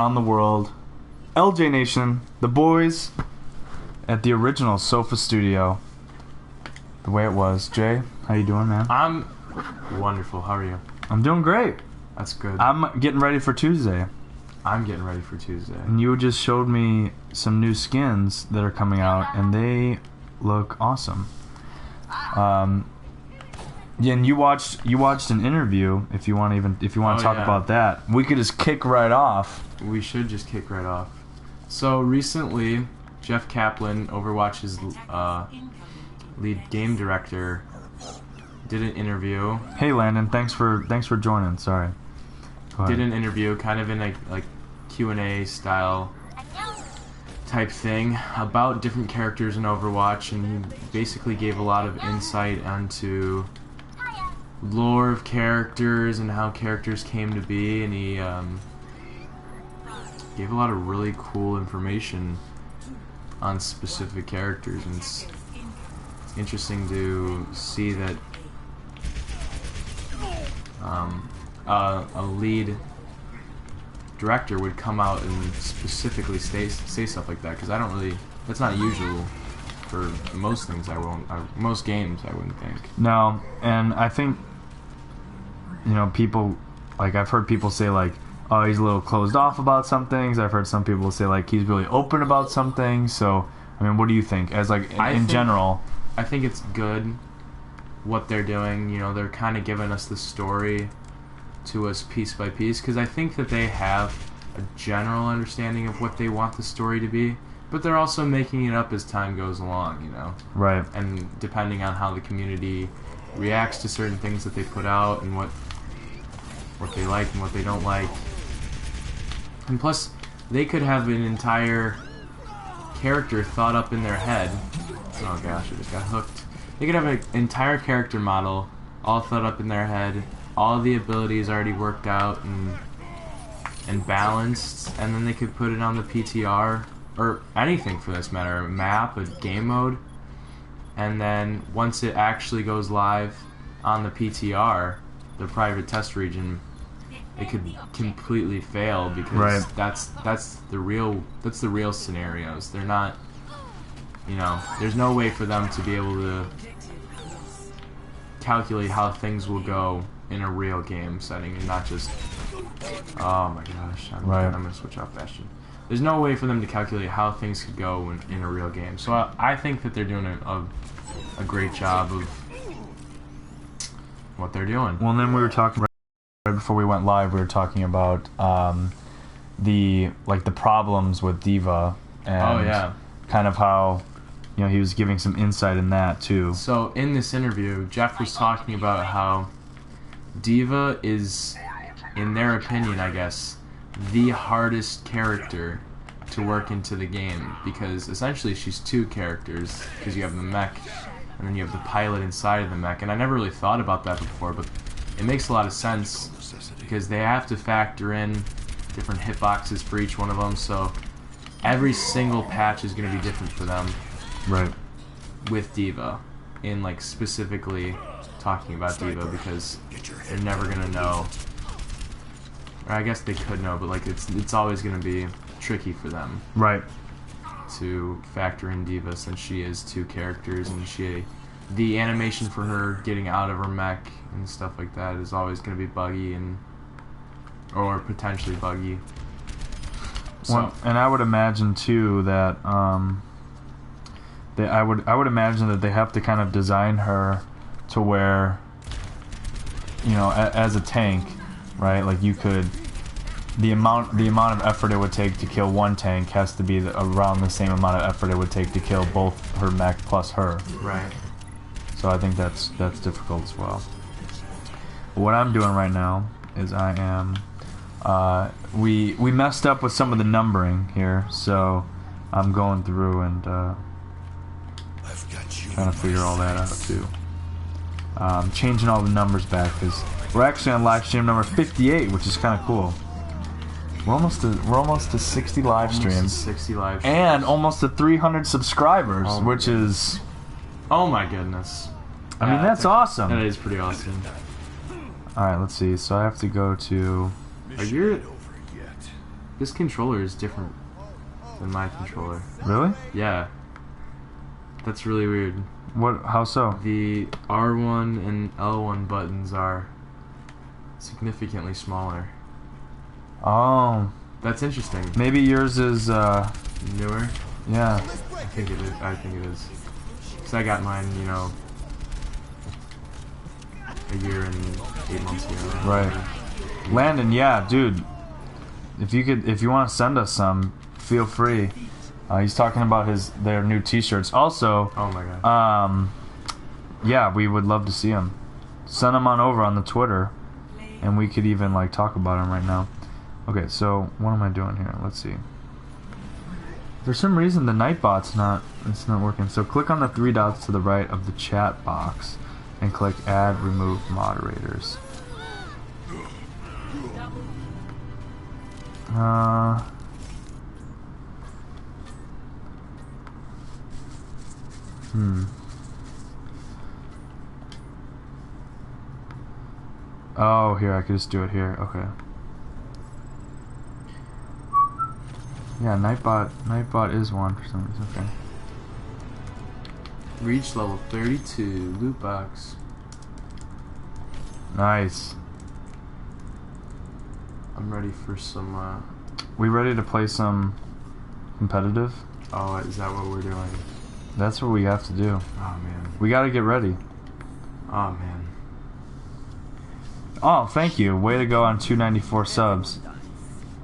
On the world, LJ Nation, the boys at the original Sofa Studio, the way it was. Jay, how you doing, man? I'm wonderful. How are you? I'm doing great. That's good. I'm getting ready for Tuesday. I'm getting ready for Tuesday. And you just showed me some new skins that are coming out, and they look awesome. Yeah, and you watched an interview. If you want to talk about that, we could just kick right off. We should just kick right off. So recently, Jeff Kaplan, Overwatch's lead game director, did an interview. Hey Landon, thanks for joining. Sorry. Did an interview, kind of in a like Q&A style type thing about different characters in Overwatch, and he basically gave a lot of insight onto lore of characters and how characters came to be, and he gave a lot of really cool information on specific characters, and it's interesting to see that a lead director would come out and specifically say stuff like that, because that's not usual for most things. Most games I wouldn't think. No, and I think, you know, people, like, I've heard people say, like, oh, he's a little closed off about some things. I've heard some people say, like, he's really open about some things. So, I mean, what do you think? As, like, in general? I think it's good what they're doing. You know, they're kind of giving us the story to us piece by piece, because I think that they have a general understanding of what they want the story to be, but they're also making it up as time goes along, you know? Right. And depending on how the community reacts to certain things that they put out, and what they like and what they don't like. And plus, they could have an entire character thought up in their head. Oh gosh, I just got hooked. They could have an entire character model all thought up in their head, all the abilities already worked out and balanced, and then they could put it on the PTR, or anything for this matter, a map, a game mode, and then once it actually goes live on the PTR, the private test region, it could completely fail, because that's the real scenarios. They're not, you know, there's no way for them to be able to calculate how things will go in a real game setting, and not just, oh my gosh, I'm gonna switch off Bastion. There's no way for them to calculate how things could go in a real game. So I think that they're doing a great job of what they're doing. Well, and then we were talking right before we went live. We were talking about the problems with D.Va, and kind of how, you know, he was giving some insight in that too. So in this interview, Jeff was talking about how D.Va is, in their opinion, I guess, the hardest character to work into the game, because essentially she's two characters, because you have the mech and then you have the pilot inside of the mech. And I never really thought about that before, but it makes a lot of sense, because they have to factor in different hitboxes for each one of them, so every single patch is going to be different for them. Right. With D.Va, in like specifically talking about D.Va, because they're never going to know, or I guess they could know, but like it's always going to be tricky for them. Right. To factor in D.Va, since she is two characters, and the animation for her getting out of her mech and stuff like that is always going to be buggy, or potentially buggy. So. Well, and I would imagine too that I would imagine that they have to kind of design her to where, you know, as a tank, right? Like, you could, the amount of effort it would take to kill one tank has to be around the same amount of effort it would take to kill both her mech plus her. Right. So I think that's difficult as well. What I'm doing right now is I am we messed up with some of the numbering here, so I'm going through and trying to figure all that out too. Changing all the numbers back, because we're actually on live stream number 58, which is kind of cool. We're almost to 60 live streams, and almost to 300 subscribers, which is, oh my goodness. I mean, that's awesome. That is pretty awesome. Alright, let's see. So I have to go to... This controller is different than my controller. Really? Yeah. That's really weird. What? How so? The R1 and L1 buttons are significantly smaller. Oh. That's interesting. Maybe yours is, Newer? yeah. I think it is. I think it is. Cause I got mine, you know, a year and 8 months ago. Right. Landon, yeah, dude. If you want to send us some, feel free. He's talking about their new T-shirts. Also, Oh my god. Yeah, we would love to see them. Send them on over on the Twitter, and we could even like talk about them right now. Okay, so what am I doing here? Let's see. For some reason, the Nightbot's not working. So click on the 3 dots to the right of the chat box, and click Add Remove Moderators. Oh, here, I could just do it here. Okay. Yeah, Nightbot is one for some reason. Okay. Reach level 32. Loot box. Nice. I'm ready for some. We ready to play some competitive? Oh, is that what we're doing? That's what we have to do. Oh man. We gotta get ready. Oh man. Oh, thank you. Way to go on 294 subs.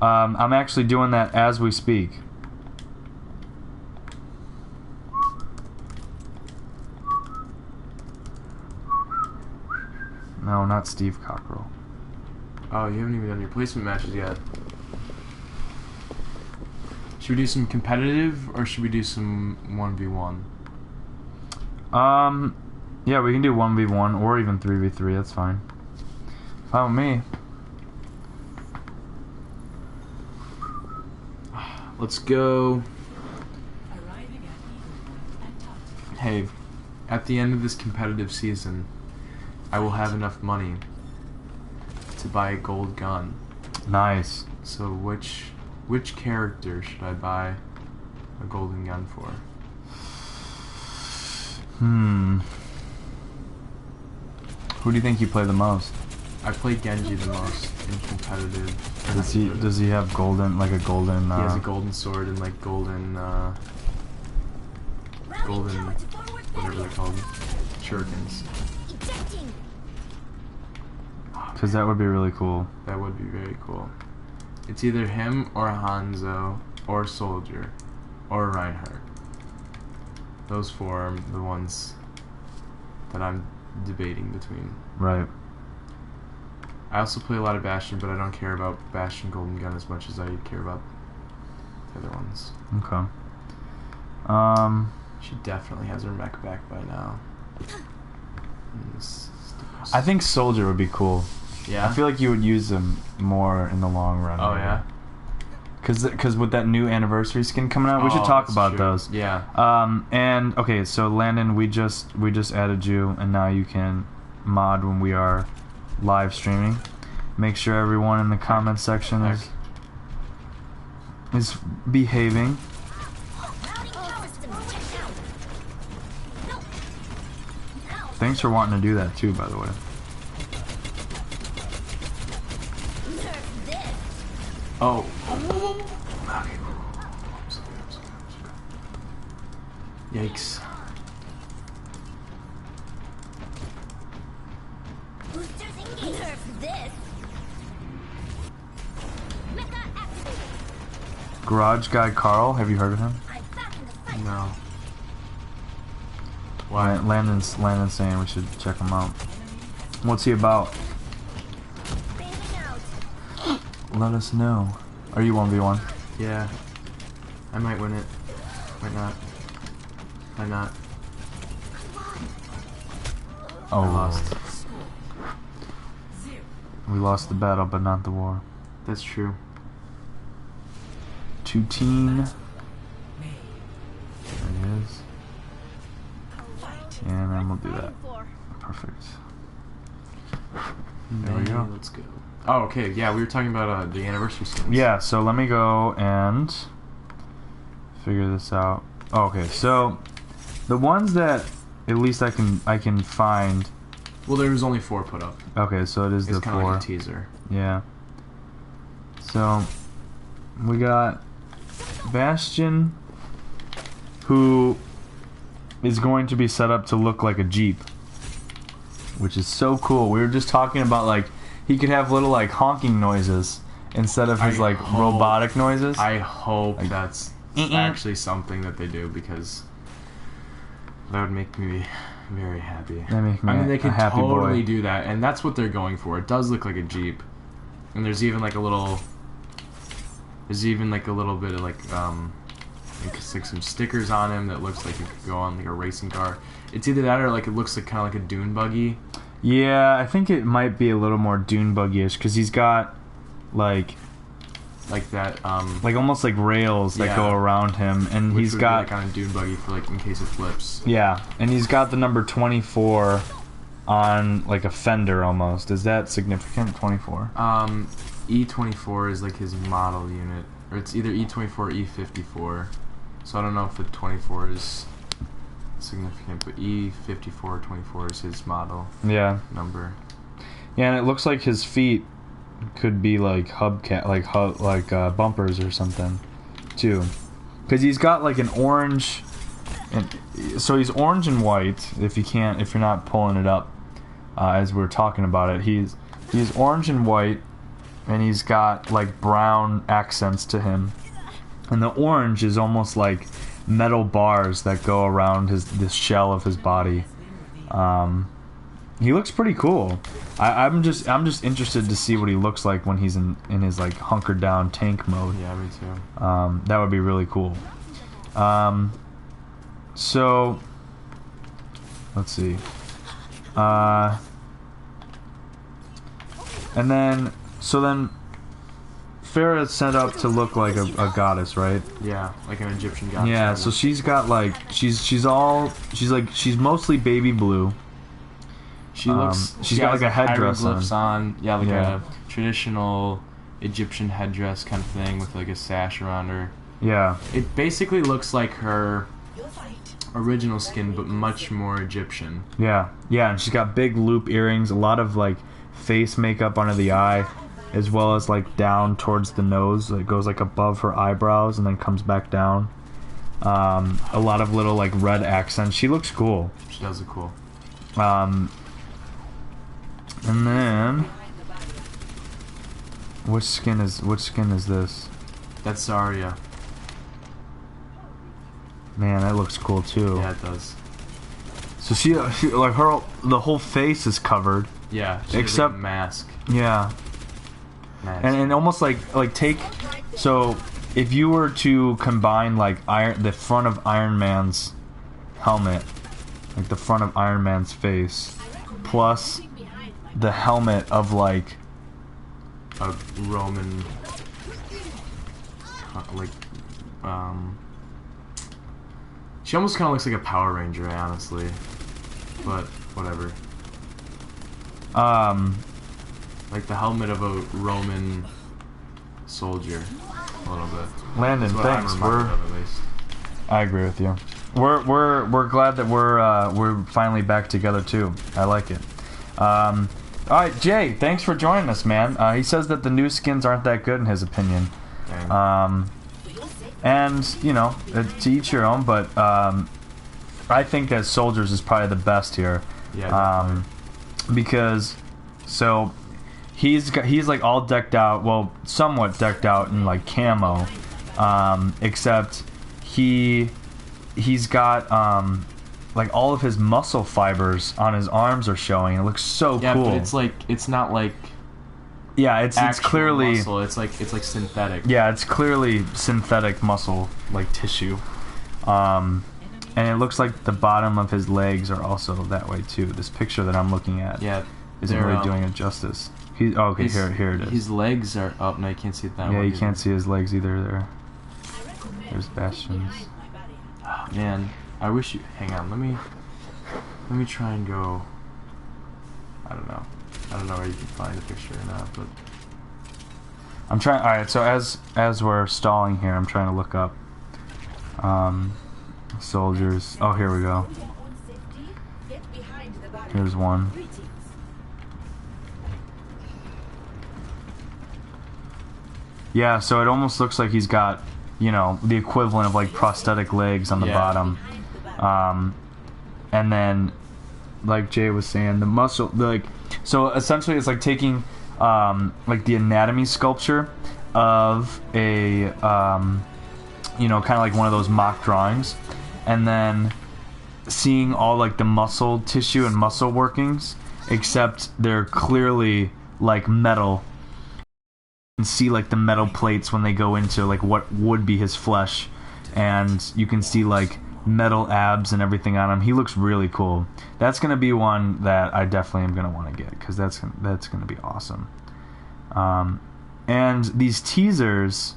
I'm actually doing that as we speak. No, not Steve Cockrell. Oh, you haven't even done your placement matches yet. Should we do some competitive or should we do some 1v1? Yeah, we can do 1v1 or even 3v3. That's fine. Fine with me. Let's go. Hey, at the end of this competitive season, I will have enough money to buy a gold gun. Nice. So which character should I buy a golden gun for? Who do you think you play the most? I play Genji the most in competitive. Does he have golden, like a golden? He has a golden sword and like golden whatever they're called, shurikens. Because that would be really cool. That would be very cool. It's either him or Hanzo or Soldier or Reinhardt. Those 4 are the ones that I'm debating between. Right. I also play a lot of Bastion, but I don't care about Bastion Golden Gun as much as I care about the other ones. Okay. She definitely has her mech back by now. I think Soldier would be cool. Yeah? I feel like you would use them more in the long run. Oh, yeah? Because with that new anniversary skin coming out, we should talk about true. those. Yeah. And okay, so Landon, we just added you, and now you can mod when we are live streaming. Make sure everyone in the comment section is behaving. Thanks for wanting to do that too, by the way. Oh. Yikes. Garage Guy Carl, have you heard of him? No. Why? Landon's saying we should check him out. What's he about? Let us know. Are you 1v1? Yeah. I might win it. Might not. Might not. Oh, I lost. We lost the battle, but not the war. That's true. 2-teen. There it is. And then we'll do that. Perfect. There we go. Let's go. Oh, okay. Yeah, we were talking about the anniversary skins. Yeah, so let me go and figure this out. Oh, okay, so the ones that at least I can find. Well, there was only 4 put up. Okay, so it is It's the kind of 4. like a teaser. Yeah. So we got Bastion, who is going to be set up to look like a Jeep, which is so cool. We were just talking about like he could have little like honking noises instead of his like robotic noises. I hope like, that's actually something that they do, because that would make me very happy. That make me I mean, they a could happy totally boy. do that, and that's what they're going for. It does look like a Jeep, and there's even like a little. There's even like a little bit of like some stickers on him that looks like it could go on like a racing car. It's either that or like it looks like kind of like a dune buggy. Yeah, I think it might be a little more dune buggy-ish because he's got like that like almost like rails that go around him, and which he's would got be like on a dune buggy for like in case it flips. Yeah, and he's got the number 24 on like a fender almost. Is that significant? 24. E24 is like his model unit, or it's either E24 or E54. So I don't know if the 24 is significant, but E54 or 24 is his model number. Yeah, and it looks like his feet could be like bumpers or something too, because he's got like an orange, and so he's orange and white. If you're not pulling it up as we're talking about it, he's orange and white, and he's got like brown accents to him, and the orange is almost like metal bars that go around this shell of his body. He looks pretty cool. I'm just interested to see what he looks like when he's in his like hunkered down tank mode. Yeah, me too. That would be really cool. So let's see. And then Farah's set up to look like a goddess, right? Yeah, like an Egyptian goddess. Yeah, so she's got like she's mostly baby blue. She looks. She's got like a headdress on. Yeah, like a traditional Egyptian headdress kind of thing with like a sash around her. Yeah. It basically looks like her original skin, but much more Egyptian. Yeah, and she's got big loop earrings, a lot of like face makeup under the eye, as well as like down towards the nose. It goes like above her eyebrows and then comes back down. A lot of little like red accents. She looks cool. She does look cool. And then which skin is this? That's Zarya. Man, that looks cool too. Yeah, it does. So she like the whole face is covered. Yeah, she except has, like, a mask. Yeah. And almost like take, so if you were to combine like the front of Iron Man's helmet, like the front of Iron Man's face, plus the helmet of like a Roman, she almost kind of looks like a Power Ranger, honestly, but whatever. Like the helmet of a Roman soldier, a little bit. Landon, thanks. I agree with you. We're glad that we're finally back together too. I like it. All right, Jay, thanks for joining us, man. He says that the new skins aren't that good in his opinion. And you know, to each your own. But I think that Soldiers is probably the best here. Yeah. Because so he's like all decked out, well, somewhat decked out in like camo, except he's got like all of his muscle fibers on his arms are showing. It looks so yeah, cool. Yeah, but it's not like it's clearly muscle. It's like synthetic. Yeah, it's clearly synthetic muscle like tissue. And it looks like the bottom of his legs are also that way too. This picture that I'm looking at isn't really doing it justice. Here it is. His legs are up. No, you can't see it that way. Yeah, you can't see his legs either there. There's Bastion's. Oh, man, I wish you... Hang on, let me try and go... I don't know where you can find the picture or not, but... I'm trying. All right, so as we're stalling here, I'm trying to look up soldiers. Oh, here we go. Here's one. Yeah, so it almost looks like he's got, you know, the equivalent of like prosthetic legs on the bottom. And then, like Jay was saying, the muscle, like, so essentially it's like taking like the anatomy sculpture of a you know, kind of like one of those mock drawings, and then seeing all like the muscle tissue and muscle workings, except they're clearly like metal. You can see like the metal plates when they go into like what would be his flesh, and you can see like metal abs and everything on him. He looks really cool. That's gonna be one that I definitely am gonna want to get, because that's gonna be awesome. And these teasers,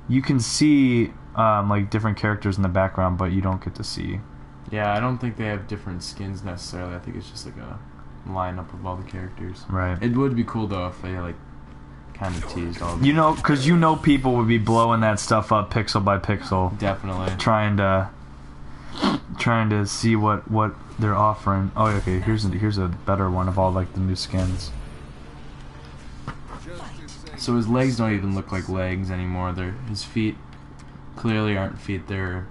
you can see like different characters in the background, but you don't get to see. Yeah, I don't think they have different skins necessarily. I think it's just like a lineup of all the characters. Right. It would be cool though if they like kind of teased all. You know, because you know people would be blowing that stuff up pixel by pixel. Definitely. Trying to see what they're offering. Oh, okay. Here's a better one of all like the new skins. So his legs don't even look like legs anymore. His feet clearly aren't feet. They're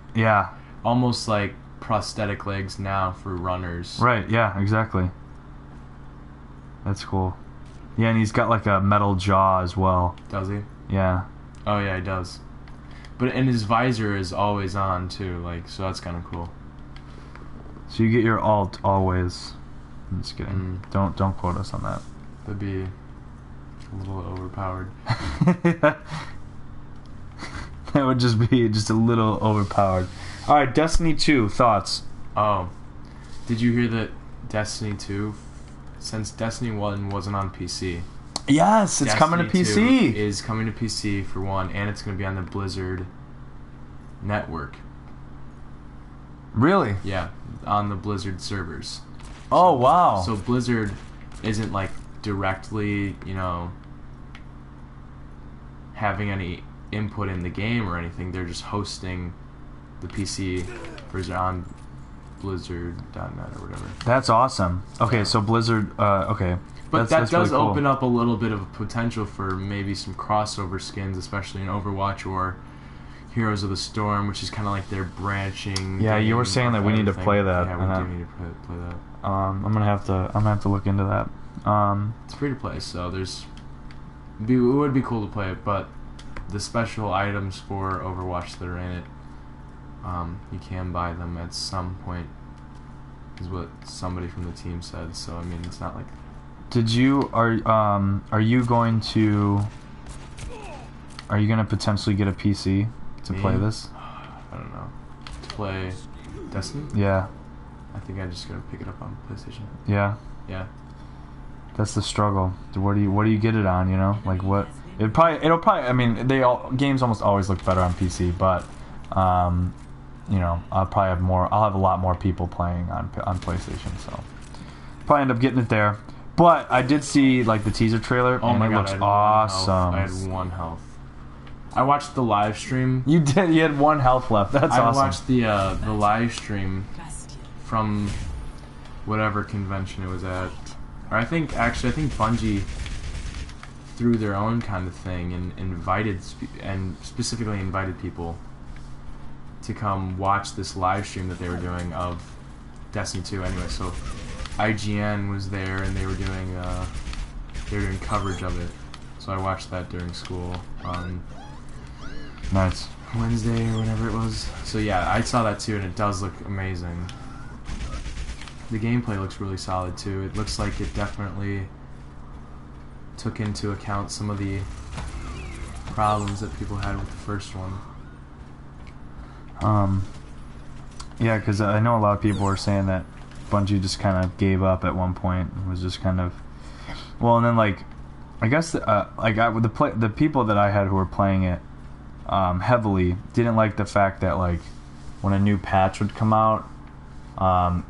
almost like prosthetic legs now for runners. Right. Yeah. Exactly. That's cool. Yeah, and he's got like a metal jaw as well. Does he? Yeah. Oh yeah, he does. And his visor is always on too, like, so that's kind of cool. So you get your alt always. I'm just kidding. Don't quote us on that. That'd be a little overpowered. That would just be just a little overpowered. All right, Destiny 2 thoughts. Oh, did you hear that Destiny 2, since Destiny 1 wasn't on PC? Yes, it's coming to PC. 2 is coming to PC for one, and it's going to be on the Blizzard network. Really? Yeah, on the Blizzard servers. Oh, wow. So Blizzard isn't like directly, you know, having any input in the game or anything. They're just hosting the PC version on Blizzard.net or whatever. That's awesome. Okay, so Blizzard, okay. But that's does really cool. open up a little bit of potential for maybe some crossover skins, especially in Overwatch or Heroes of the Storm, which is kind of like their branching. Yeah, you were saying that we need to play that. Yeah, we do need to play that. I'm gonna have to look into that. It's free to play, so it would be cool to play it, but the special items for Overwatch that are in it, you can buy them at some point, is what somebody from the team said. So I mean, it's not like. Are you going to potentially get a PC to play this? I don't know. To play Destiny? Yeah. I think I'm just gonna pick it up on PlayStation. Yeah. Yeah. That's the struggle. What do you get it on? You know, like what? It'll probably. I mean, games almost always look better on PC, but you know, I'll have a lot more people playing on PlayStation, so probably end up getting it there. But I did see like the teaser trailer, Oh and my it God, looks awesome. I had 1 health. I watched the live stream. You did. You had 1 health left. That's awesome. I watched the live stream from whatever convention it was at, or I think Bungie threw their own kind of thing and specifically invited people to come watch this live stream that they were doing of Destiny 2. Anyway, so IGN was there and they were doing coverage of it. So I watched that during school on Nice. Wednesday or whatever it was. So yeah, I saw that too, and it does look amazing. The gameplay looks really solid too. It looks like it definitely took into account some of the problems that people had with the first one. Yeah, because I know a lot of people were saying that Bungie just kind of gave up at one point and was just kind of, well, and then like, I guess the people that I had who were playing it heavily didn't like the fact that like when a new patch would come out,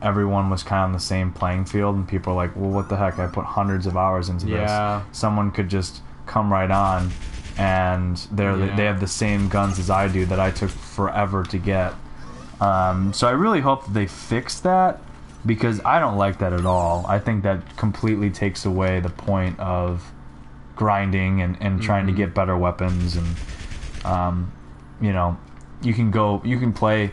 everyone was kind of on the same playing field, and people are like, well, what the heck, I put hundreds of hours into this. Someone could just come right on and Yeah. they have the same guns as I do that I took forever to get. So I really hope that they fix that, because I don't like that at all. I think that completely takes away the point of grinding and trying to get better weapons. And you know, you can play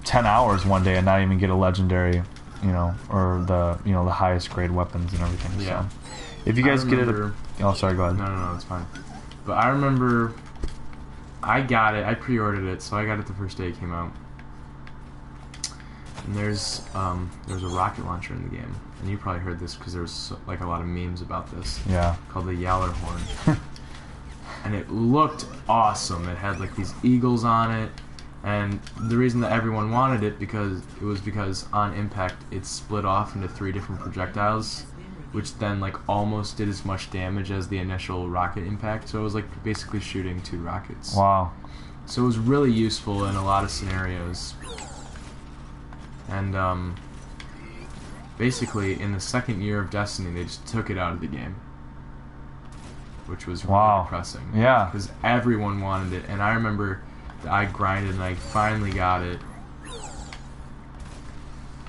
10 hours one day and not even get a legendary, you know, or the highest grade weapons and everything. Yeah. So if you guys get it, oh sorry, go ahead. No, it's fine. But I remember I got it. I pre-ordered it, so I got it the first day it came out. And there's a rocket launcher in the game, and you probably heard this because there was like a lot of memes about this. Yeah. Called the Yallerhorn, and it looked awesome. It had like these eagles on it, and the reason that everyone wanted it because on impact it split off into 3 different projectiles, which then like almost did as much damage as the initial rocket impact. So it was like basically shooting 2 rockets. Wow. So it was really useful in a lot of scenarios. And basically, in the second year of Destiny, they just took it out of the game, which was really depressing. Yeah. Because everyone wanted it, and I remember that I grinded and I finally got it,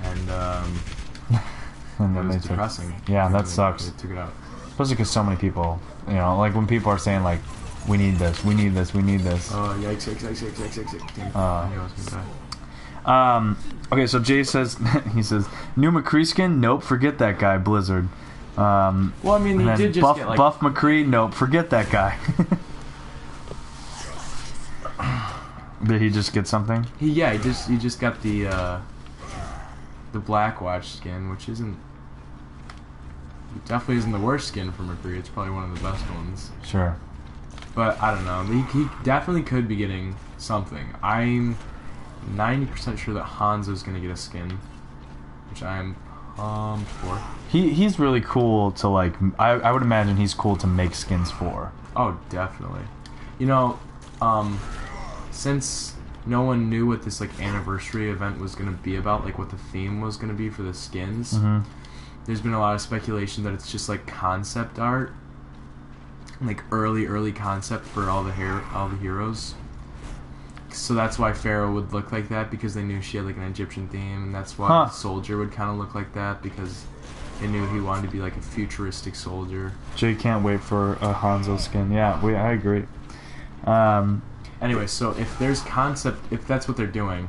and And it then was depressing. Yeah, that sucks. They took it out. Especially because so many people, you know, like when people are saying like, we need this, we need this, we need this. Oh, yikes. I knew I was gonna die. Okay, so Jay says, he says, new McCree skin? Nope, forget that guy, Blizzard. Well, I mean, he did just get like... Buff McCree? Nope, forget that guy. Did he just get something? He just got the Blackwatch skin, which isn't... It definitely isn't the worst skin for McCree. It's probably one of the best ones. Sure. But, I don't know. He definitely could be getting something. I'm 90% sure that Hanzo's going to get a skin, which I am pumped for. He's really cool to, like... I would imagine he's cool to make skins for. Oh, definitely. You know, since no one knew what this, like, anniversary event was going to be about, like, what the theme was going to be for the skins, there's been a lot of speculation that it's just, like, concept art. Like, early concept for all the heroes. So that's why Pharaoh would look like that, because they knew she had like an Egyptian theme, and that's why Soldier would kind of look like that, because they knew he wanted to be like a futuristic soldier. Jay can't wait for a Hanzo skin. Yeah, I agree. Anyway, so if there's concept, if that's what they're doing,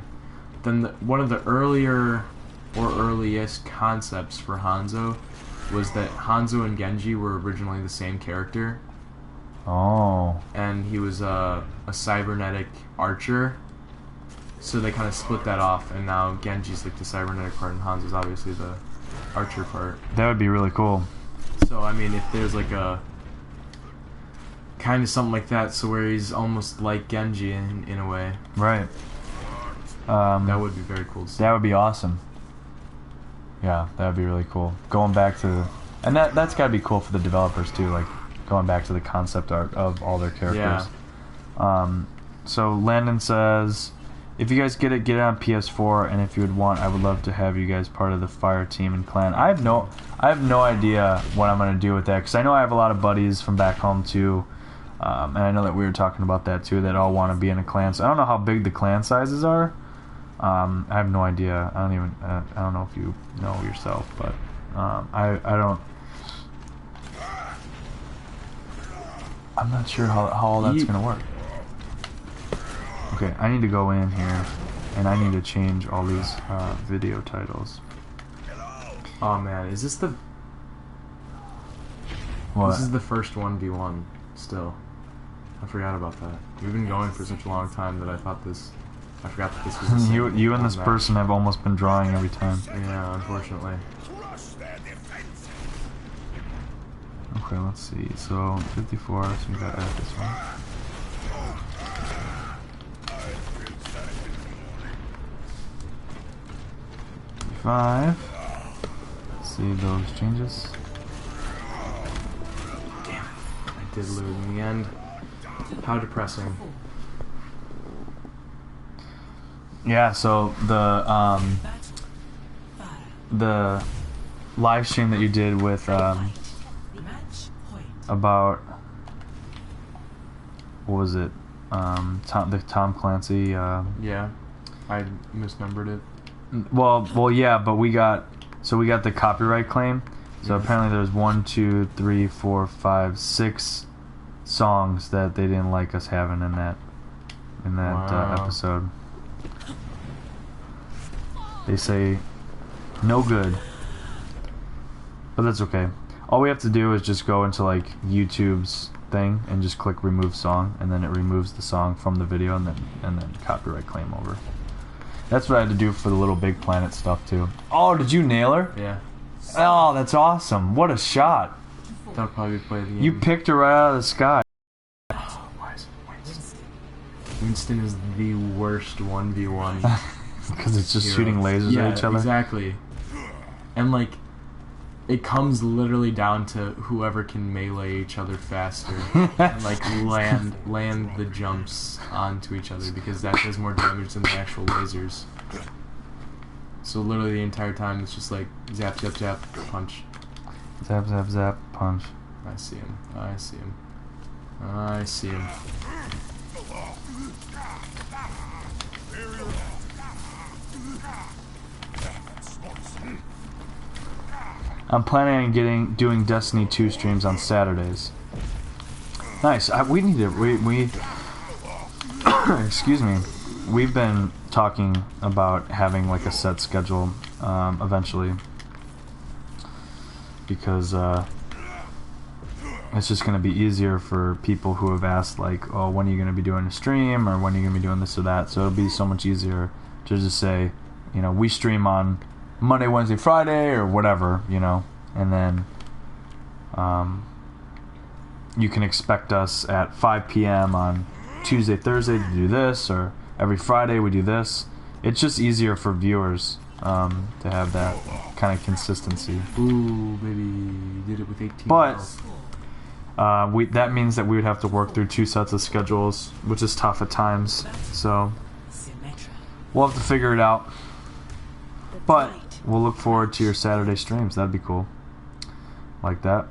then one of the earliest concepts for Hanzo was that Hanzo and Genji were originally the same character. Oh. And he was a cybernetic archer, so they kind of split that off, and now Genji's like the cybernetic part, and Hanzo's obviously the archer part. That would be really cool. So I mean, if there's like a kind of something like that, so where he's almost like Genji in a way, right? That would be very cool to see. That would be awesome. Yeah, that would be really cool. Going back to, and that's got to be cool for the developers too, like going back to the concept art of all their characters. Yeah. So Landon says, if you guys get it on PS4, and if you would want, I would love to have you guys part of the fire team and clan. I have no idea what I'm gonna do with that, because I know I have a lot of buddies from back home too, and I know that we were talking about that too, that all want to be in a clan. So I don't know how big the clan sizes are. I have no idea. I don't know if you know yourself, but I don't. I'm not sure how all that's gonna work. Okay, I need to go in here, and I need to change all these video titles. Oh man, is this the? What? This is the first 1v1 still. I forgot about that. We've been going for such a long time that I forgot that this was the same you and this match. person have almost been drawing every time. Yeah, unfortunately. Okay, let's see. So 54. So we gotta add this one. 55. See those changes. Damn it! I did lose in the end. How depressing. Yeah. So the live stream that you did with about what was it? The Tom Clancy. Yeah, I misnumbered it. Well, yeah, but we got the copyright claim. So apparently there's 1, 2, 3, 4, 5, 6 songs that they didn't like us having in that Wow. episode. They say no good, but that's okay. All we have to do is just go into like YouTube's thing and just click remove song, and then it removes the song from the video, and then copyright claim over. That's what I had to do for the Little Big Planet stuff too. Oh, did you nail her? Yeah. Oh, that's awesome! What a shot! That'll probably play the game. You picked her right out of the sky. Why is it Winston? Winston is the worst 1v1. Because it's just hero. shooting lasers at each other. Exactly. And like, it comes literally down to whoever can melee each other faster, and like land the jumps onto each other, because that does more damage than the actual lasers. So literally the entire time it's just like zap, zap, zap, punch. Zap, zap, zap, punch. I see him. I see him. I see him. I'm planning on doing Destiny 2 streams on Saturdays. Nice. We need to. We excuse me. We've been talking about having like a set schedule eventually, because it's just going to be easier for people who have asked like, oh, when are you going to be doing a stream, or when are you going to be doing this or that. So it'll be so much easier to just say, you know, we stream on Monday, Wednesday, Friday, or whatever, you know, and then you can expect us at 5 p.m. on Tuesday, Thursday to do this, or every Friday we do this. It's just easier for viewers to have that kind of consistency. Ooh, baby, did it with 18. But that means that we would have to work through 2 sets of schedules, which is tough at times. So we'll have to figure it out. But we'll look forward to your Saturday streams. That'd be cool. Like that.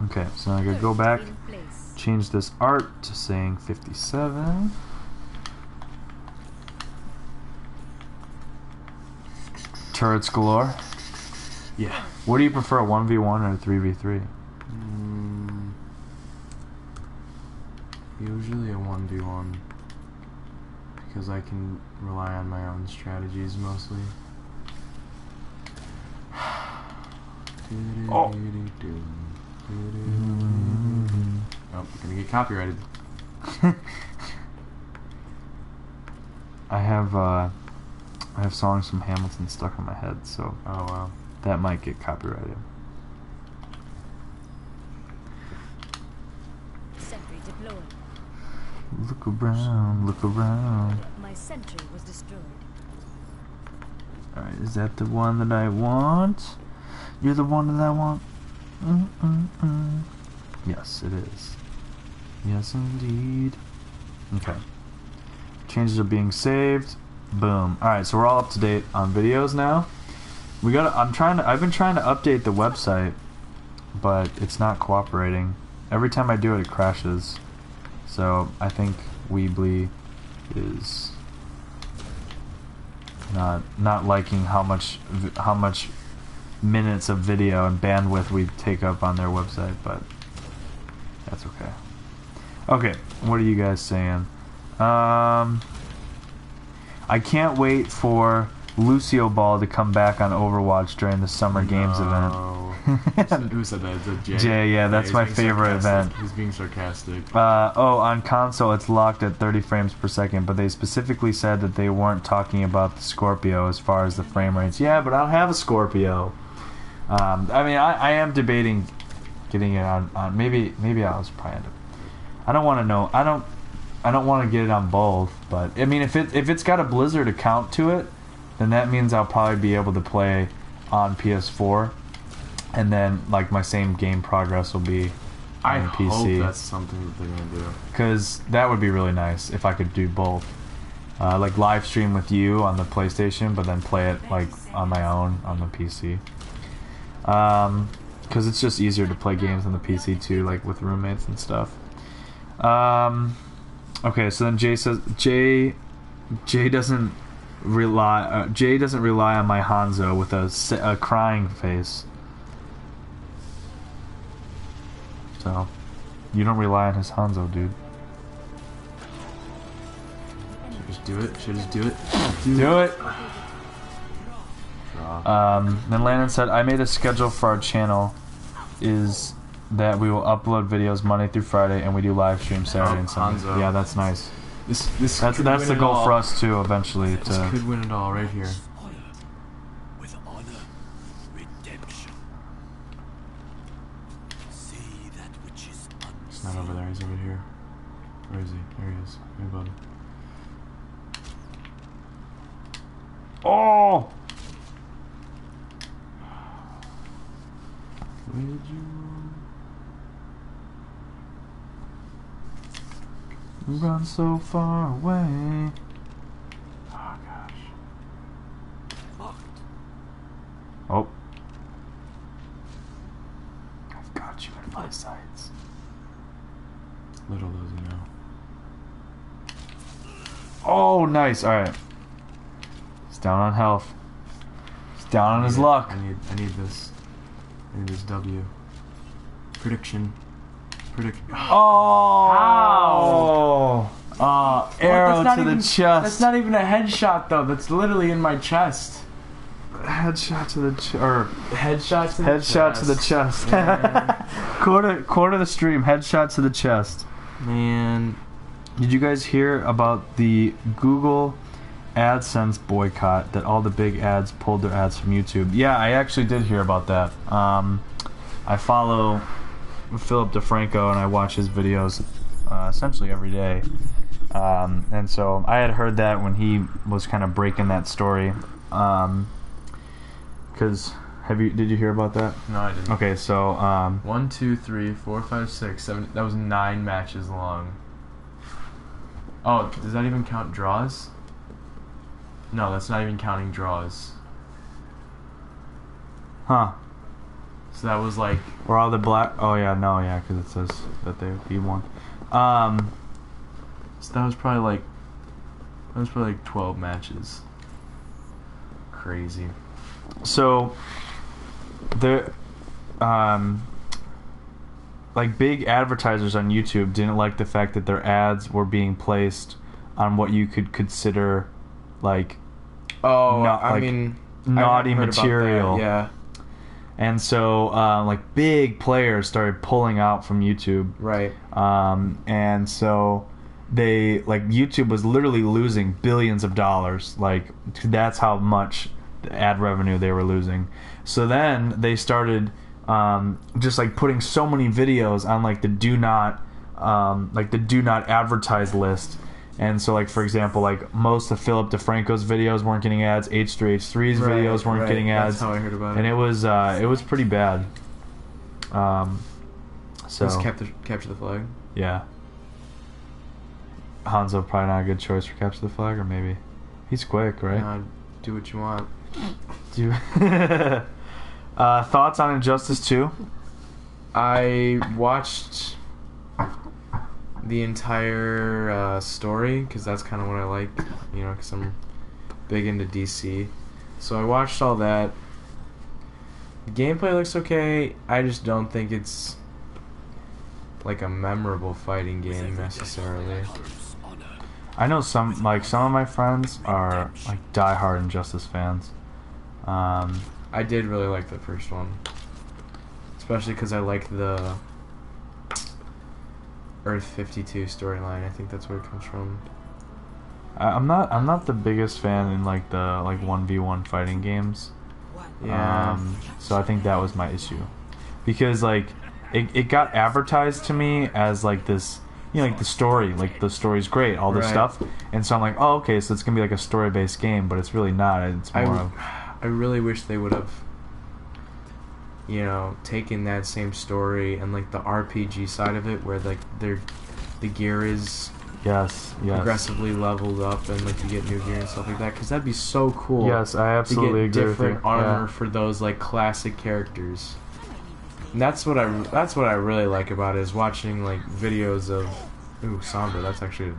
Okay, so I'm gonna go back, change this art to saying 57. Turrets galore. Yeah. What do you prefer, 1v1 or 3v3? Usually a 1v1, because I can rely on my own strategies mostly. Oh. Oh, we're gonna get copyrighted. I have songs from Hamilton stuck in my head, so Oh wow. that might get copyrighted. Sentry deployed. Look around, look around. My sentry was destroyed. Alright, is that the one that I want? You're the one that I want? Yes, it is. Yes, indeed. Okay. Changes are being saved. Boom. Alright, so we're all up to date on videos now. I've been trying to update the website, but it's not cooperating. Every time I do it, it crashes. So I think Weebly is not liking how much minutes of video and bandwidth we take up on their website, but that's okay. Okay, what are you guys saying? I can't wait for Lucio Ball to come back on Overwatch during the Summer Games event. Who said that? Is that Jay? Jay, yeah, that's my favorite event. He's being sarcastic. On console it's locked at 30 frames per second, but they specifically said that they weren't talking about the Scorpio as far as the frame rates. Yeah, but I don't have a Scorpio. I mean, I am debating getting it on maybe I was probably end up. I don't want to know. I don't want to get it on both, but I mean, if it's got a Blizzard account to it, then that means I'll probably be able to play on PS4, and then like my same game progress will be on PC. I hope that's something that they're gonna do. Because that would be really nice if I could do both, like live stream with you on the PlayStation, but then play it like on my own on the PC. Because it's just easier to play games on the PC too, like with roommates and stuff. Okay, so then Jay says Jay doesn't rely on my Hanzo with a crying face. So you don't rely on his Hanzo, dude. Just do it. Should just do it. Do it. Then Landon said, I made a schedule for our channel is that we will upload videos Monday through Friday and we do live stream Saturday and Sunday. Hanzo. Yeah, that's nice. That's That's the goal for us too eventually. This could win it all right here. With honor, redemption. See that which is He's not over there, he's over here. Where is he? There he is. Hey, buddy. Oh! Would you Run so far away. Oh gosh. marked. Oh. I've got you in my sights. Little does he know. Oh, nice. Alright. He's down on health. He's down on his luck. I need this. I need this W. Prediction. Oh! Arrow to the chest. That's not even a headshot though. That's literally in my chest. Headshot to the Headshot to the headshot to the chest. quarter the stream. Headshot to the chest. Man. Did you guys hear about the Google AdSense boycott that all the big ads pulled their ads from YouTube? Yeah, I actually did hear about that. I follow Philip DeFranco and I watch his videos essentially every day. And so I had heard that when he was kind of breaking that story. Because did you hear about that? No, I didn't. Okay, so 1, 2, 3, 4, 5, 6, 7. That was 9 matches long. Oh, does that even count draws? No, that's not even counting draws. huh? So that was like. Or all the black? Oh yeah, no, yeah, because it says that he won. So that was probably like 12 matches. Crazy. So the like big advertisers on YouTube didn't like the fact that their ads were being placed on what you could consider like naughty material. Yeah. And so like big players started pulling out from YouTube. Right. And so they YouTube was literally losing billions of dollars. Like that's how much ad revenue they were losing. So then they started just putting so many videos on the do not advertise list. And so for example, most of Philip DeFranco's videos weren't getting ads, H3H3's videos weren't getting ads. That's how I heard about it. And it was pretty bad. So just capture the flag. yeah. Hanzo probably not a good choice for capture the flag, or maybe he's quick, right? Do what you want. Thoughts on Injustice 2? I watched the entire story because that's kind of what I like, because I'm big into DC. So I watched all that. The gameplay looks okay. I just don't think it's a memorable fighting game necessarily. I know some of my friends are diehard Injustice fans. I did really like the first one, especially because I like the Earth 52 storyline. I think that's where it comes from. I'm not the biggest fan in the 1v1 fighting games. Yeah. So I think that was my issue, because it got advertised to me as this, the story, the story's great, all this stuff, and so I'm like, oh, okay, so it's gonna be a story-based game, but it's really not. It's more I really wish they would have, taken that same story and the RPG side of it, where the gear is aggressively leveled up and you get new gear and stuff like that, because that'd be so cool. Yes, I absolutely agree. To get different armor Yeah. for those classic characters. And that's what I really like about it, is watching videos of Ooh, somber. That's actually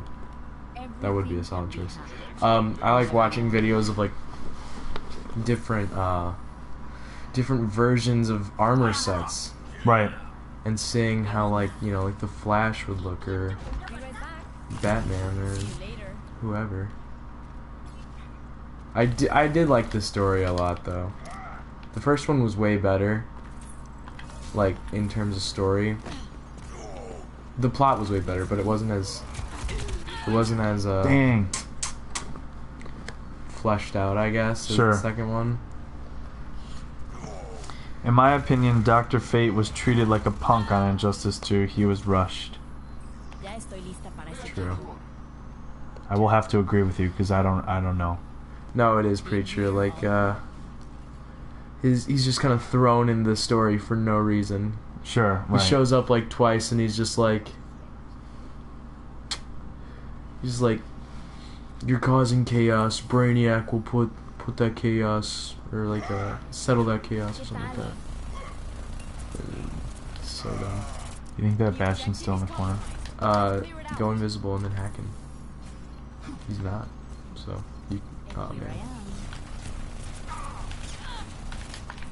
that would be a solid choice. I like watching videos of like different versions of armor sets Right. and seeing how like like the Flash would look or Be right back. Batman or See you later. whoever. I did like this story a lot though. The first one was way better. Like in terms of story, the plot was way better, but it wasn't as Dang. fleshed out, I guess, as Sure. the second one. In my opinion, Dr. Fate was treated like a punk on Injustice 2. He was rushed. Ya estoy lista para ese True. tiempo. I will have to agree with you because I don't know. No, it is pretty true. Like, he's just kind of thrown in the story for no reason. Sure. Right. He shows up like twice, and he's just like, you're causing chaos. Brainiac will put that chaos, or like settle that chaos, or something like that. So dumb. You think that Bastion's still in the corner? Go invisible and then hack him. He's not. So you. Oh Here I man. am.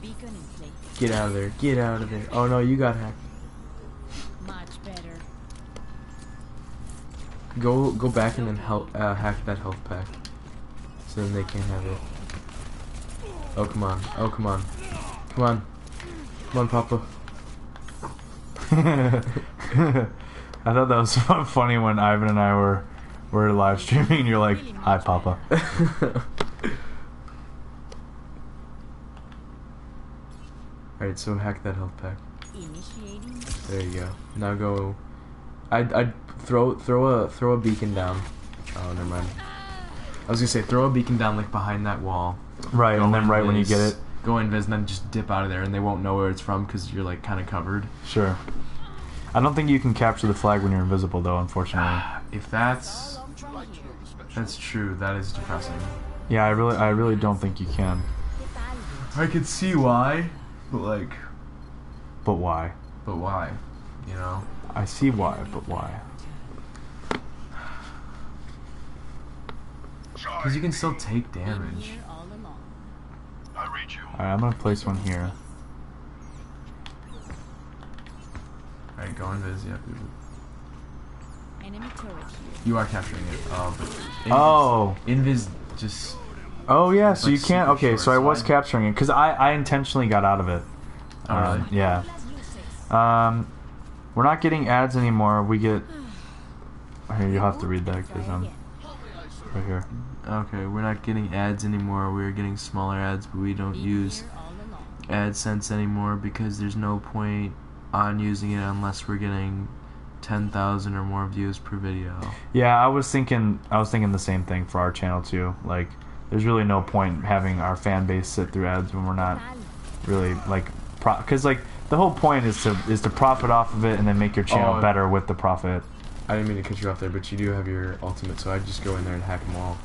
Beacon in place. Get out of there. Get out of there. Oh no, you got hacked. Much better. Go back and then hack that health pack. So then they can't have it. Oh come on. Oh come on. Come on. Come on, Papa. I thought that was funny when Ivan and I were live streaming and you're like, "Hi, Papa." Alright, so hack that health pack. Initiating. There you go. Now go. I'd throw a beacon down. Oh, never mind. I was gonna say throw a beacon down like behind that wall. Right, Go and then right when you invis, get it, go invis, and then just dip out of there, and they won't know where it's from because you're like kind of covered. sure. I don't think you can capture the flag when you're invisible, though. Unfortunately. If that's From here. true, that is depressing. Yeah, I really don't think you can. I could see why, but like, But why? but why? You know? I see why, but why? Because you can still take Been damage. here all along. I read you. Alright, I'm gonna place one here. Alright, go invis. Yep. Enemy turret here. You are capturing it. Oh, but Oh. invis just. Oh yeah, It's so like you can't. super Okay, short, so I so was I- capturing it because I intentionally got out of it. Oh really? Yeah. Let's use this. We're not getting ads anymore. We get. Here, you'll have to read that because Try again. right here. Okay, we're not getting ads anymore. We're getting smaller ads, but we don't Been use here all along. AdSense anymore because there's no point on using it unless we're getting 10,000 or more views per video. Yeah, I was thinking the same thing for our channel too. Like, there's really no point having our fan base sit through ads when we're not really like, because like the whole point is to profit off of it and then make your channel Oh. better with the profit. I didn't mean to cut you off there, but you do have your ultimate, so I'd just go in there and hack them all.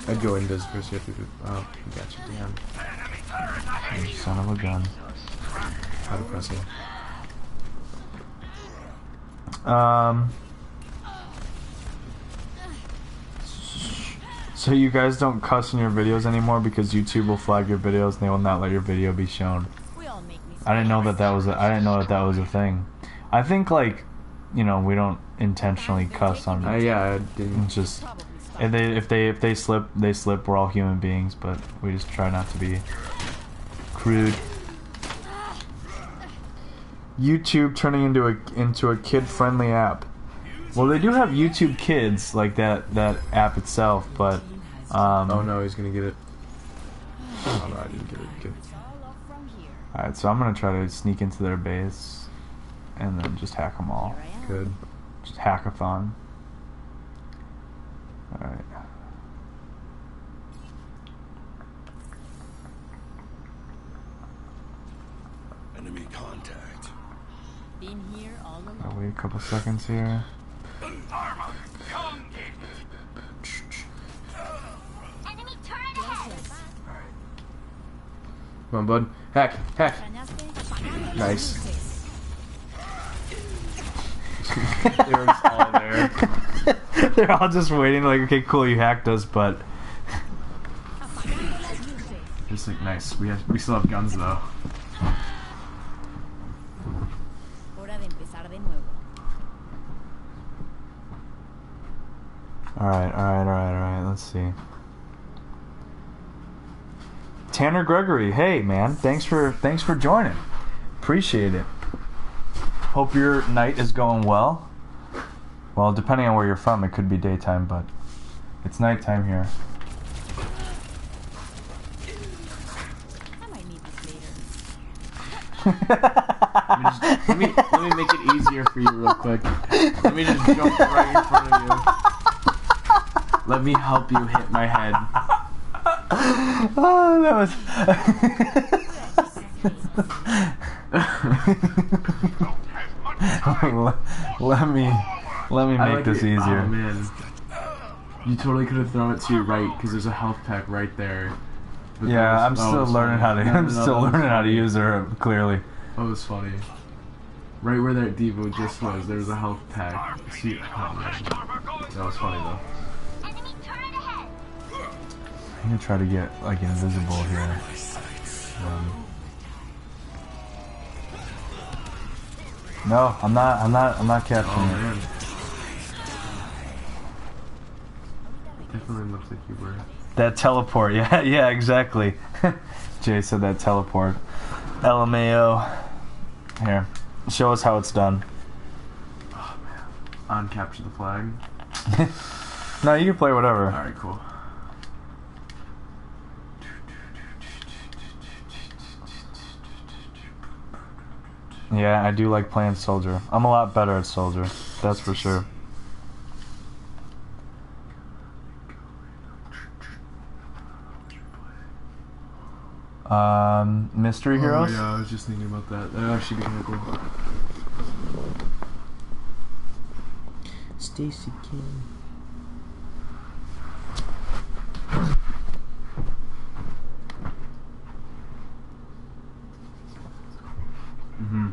I'd go invis first. You have to do. Oh, gotcha. Damn. You son of a gun. How depressing. So you guys don't cuss in your videos anymore because YouTube will flag your videos and they will not let your video be shown. We all make mistakes. I didn't know that was a thing. I think like, we don't intentionally cuss on. Yeah, I didn't. It's just Probably stop. if they slip, they slip. We're all human beings, but we just try not to be crude. YouTube turning into a kid-friendly app. Well, they do have YouTube Kids, like that app itself, but Oh no, he's gonna get it. Oh no, I didn't get it. Good. It's all off from here. all right. So I'm gonna try to sneak into their base and then just hack them all. Here I am. Good. Just hackathon. All right. Enemy contact. Been here all I'll along. wait a couple seconds here. Enemy turret ahead. Come on, bud. Hack. Hack. Ganaste. Nice. They were just all there. They're all just waiting, like, okay, cool, you hacked us, but Just like, nice. We still have guns though. Hora de empezar de nuevo. Alright, let's see. Tanner Gregory, hey man, thanks for joining. Appreciate it. Hope your night is going well. Well, depending on where you're from, it could be daytime, but it's nighttime here. I might need this later. Let me make it easier for you real quick. Let me just jump right in front of you. Let me help you hit my head. Oh, that was. let me make this easier. Oh man, you totally could have thrown it to your right because there's a health pack right there. But Yeah, I'm still learning how to. I'm still learning how to use her clearly. That was funny. Right where that Devo just was, there was a health pack. See, oh man, that was funny though. Enemy turret ahead. I'm gonna try to get like invisible here. No, I'm not capturing Oh it. man, definitely looks like you were. That teleport, yeah, exactly. Jay said that teleport. LMAO. Here, show us how it's done. Oh man, uncapture the flag. No, you can play whatever. All right, cool. Yeah, I do like playing soldier. I'm a lot better at soldier, that's for sure. Mystery Heroes? Oh yeah, I was just thinking about that. That would actually be kind of cool. Stacy King. Mm-hmm.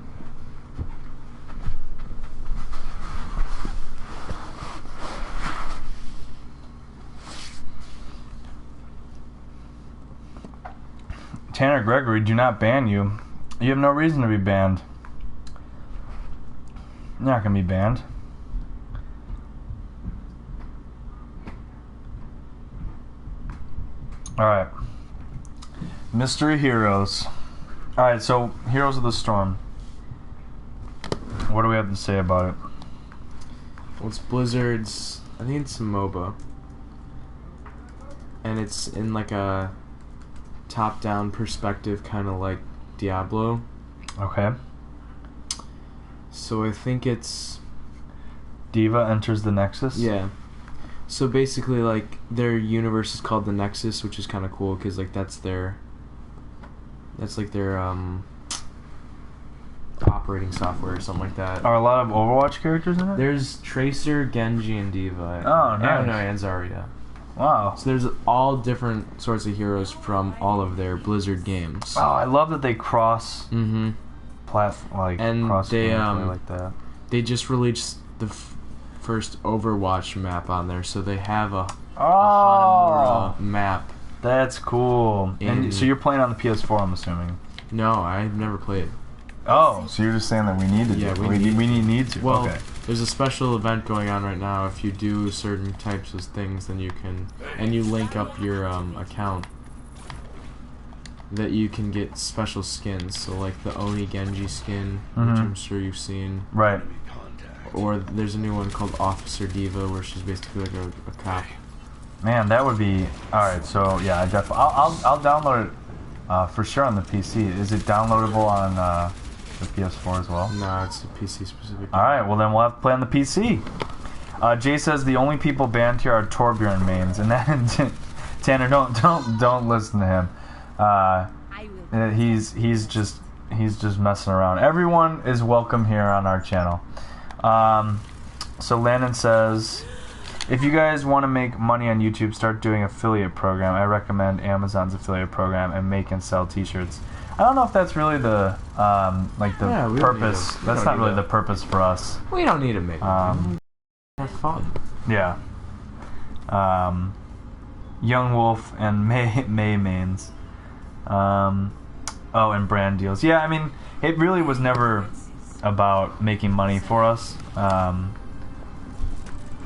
Tanner Gregory, do not ban you. You have no reason to be banned. You're not gonna be banned. Alright. Mystery Heroes. Alright, so Heroes of the Storm. What do we have to say about it? Well, it's Blizzard's. I think it's a MOBA, and it's in like a top-down perspective, kind of like Diablo. Okay. So I think it's Diva enters the Nexus? yeah. So basically, like their universe is called the Nexus, which is kind of cool because like that's like their operating software or something like that. Are a lot of Overwatch characters in it? There's Tracer, Genji, and Diva. Oh, nice. And, no, and Zarya. Wow. So there's all different sorts of heroes from all of their Blizzard games. Oh, I love that they cross Mm-hmm. And cross they gameplay like that. They just released the first Overwatch map on there, so they have a Oh, Hanamura map. that's cool. And In- so you're playing on the PS4, I'm assuming. No, I've never played. Oh, so you're just saying that we need to Yeah, do it. we need to. Well, Okay. there's a special event going on right now. If you do certain types of things, then you can, and you link up your account, that you can get special skins. So like the Oni Genji skin, which Mhm. I'm sure you've seen. Right. Or there's a new one called Officer Diva, where she's basically like a cop. Man, that would be all right. So yeah, I definitely I'll download it for sure on the PC. Is it downloadable on the PS4 as well? No, it's a PC specific. All right. Well, then we'll have to play on the PC. Jay says the only people banned here are Torbjorn mains, and then Tanner, don't listen to him. I will. He's just messing around. Everyone is welcome here on our channel. So Landon says, if you guys want to make money on YouTube, start doing affiliate program. I recommend Amazon's affiliate program and make and sell t-shirts. I don't know if that's really the like the Yeah, we don't purpose. need to- we That's don't not need really to- the purpose for us. We don't need to make it. Have fun. Yeah. Young Wolf and May Mains. Oh, and brand deals. Yeah, I mean, it really was never about making money for us.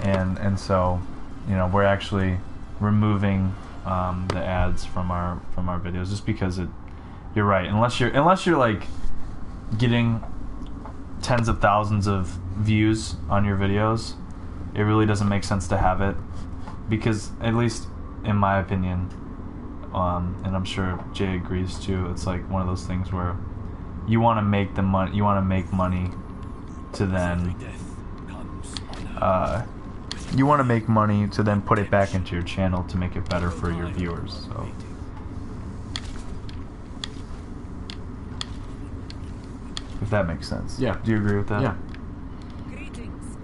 And so, you know, we're actually removing the ads from our videos just because it. You're right. Unless you're like getting tens of thousands of views on your videos, it really doesn't make sense to have it, because at least in my opinion, and I'm sure Jay agrees too, it's like one of those things where you want to make the money, you want to make money to then you want to make money to then put it back into your channel to make it better for your viewers. So if that makes sense. Yeah. Do you agree with that? Yeah. Greetings.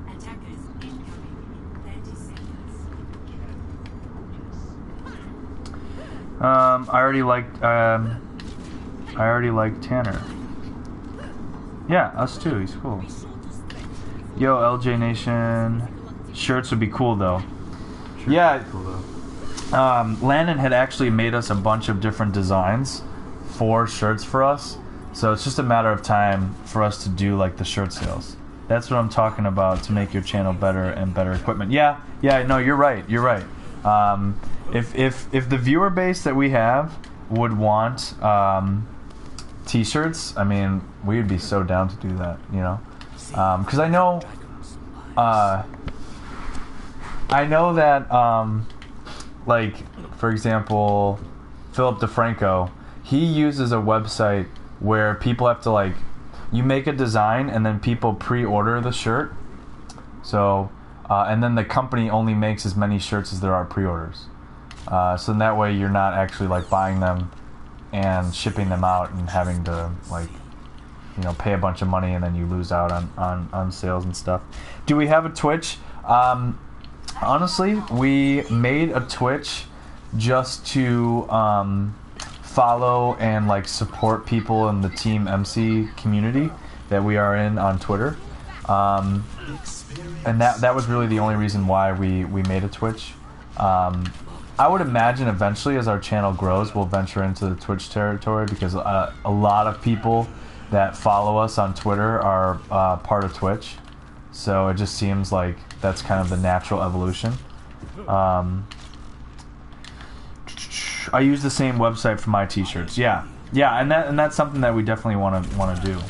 Attackers incoming in 30 seconds. I already liked Tanner. Yeah, us too. He's cool. Yo, LJ Nation. Shirts would be cool though. Yeah. Cool though. Landon had actually made us a bunch of different designs for shirts for us, so it's just a matter of time for us to do like the shirt sales. That's what I'm talking about, to make your channel better and better equipment. Yeah, no, you're right. If the viewer base that we have would want t-shirts, I mean, we would be so down to do that, you know, because I know that like, for example, Philip DeFranco, he uses a website where people have to, like, you make a design and then people pre-order the shirt. So, and then the company only makes as many shirts as there are pre-orders. So in that way you're not actually like buying them and shipping them out and having to, like, you know, pay a bunch of money and then you lose out on sales and stuff. Do we have a Twitch? Honestly, we made a Twitch just to follow and like support people in the Team MC community that we are in on Twitter, and that was really the only reason why we made a Twitch. I would imagine eventually, as our channel grows, we'll venture into the Twitch territory, because a lot of people that follow us on Twitter are part of Twitch. So it just seems like that's kind of the natural evolution. I use the same website for my t-shirts. Yeah, and that's something that we definitely want to do.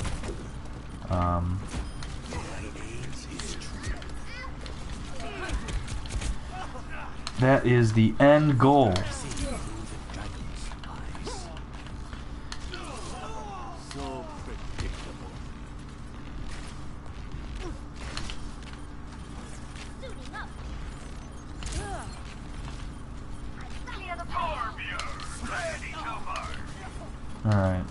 That is the end goal. Alright.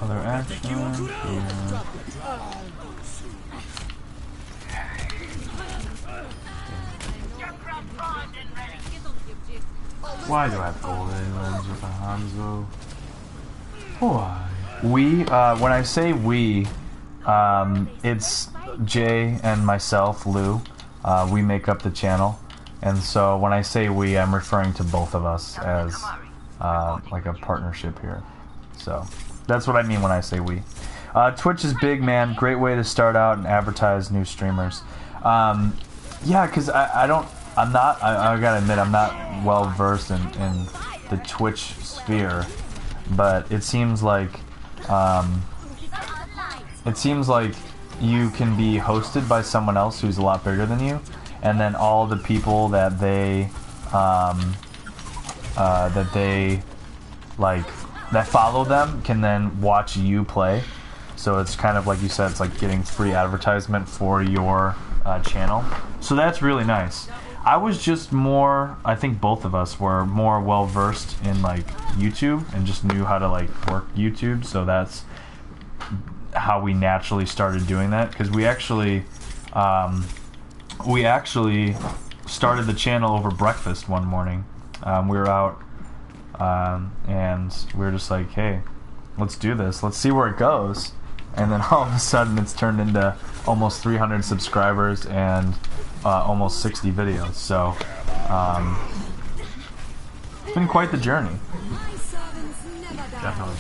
Other action. Yeah. Why do I have golden lens with a Hanzo? Why? We, when I say we, it's Jay and myself, Lou. We make up the channel, and so when I say we, I'm referring to both of us as like a partnership here. So that's what I mean when I say we. Twitch is big, man. Great way to start out and advertise new streamers. Yeah, because I gotta admit, I'm not well versed in the Twitch sphere, but it seems like you can be hosted by someone else who's a lot bigger than you, and then all the people that they that follow them can then watch you play. So it's kind of like you said, it's like getting free advertisement for your channel. So that's really nice. I was just more. I think both of us were more well versed in like YouTube and just knew how to like work YouTube. So that's how we naturally started doing that, because we actually started the channel over breakfast one morning. We were out and we were just like, hey, let's do this. Let's see where it goes. And then all of a sudden it's turned into almost 300 subscribers and almost 60 videos. So it's been quite the journey. Definitely.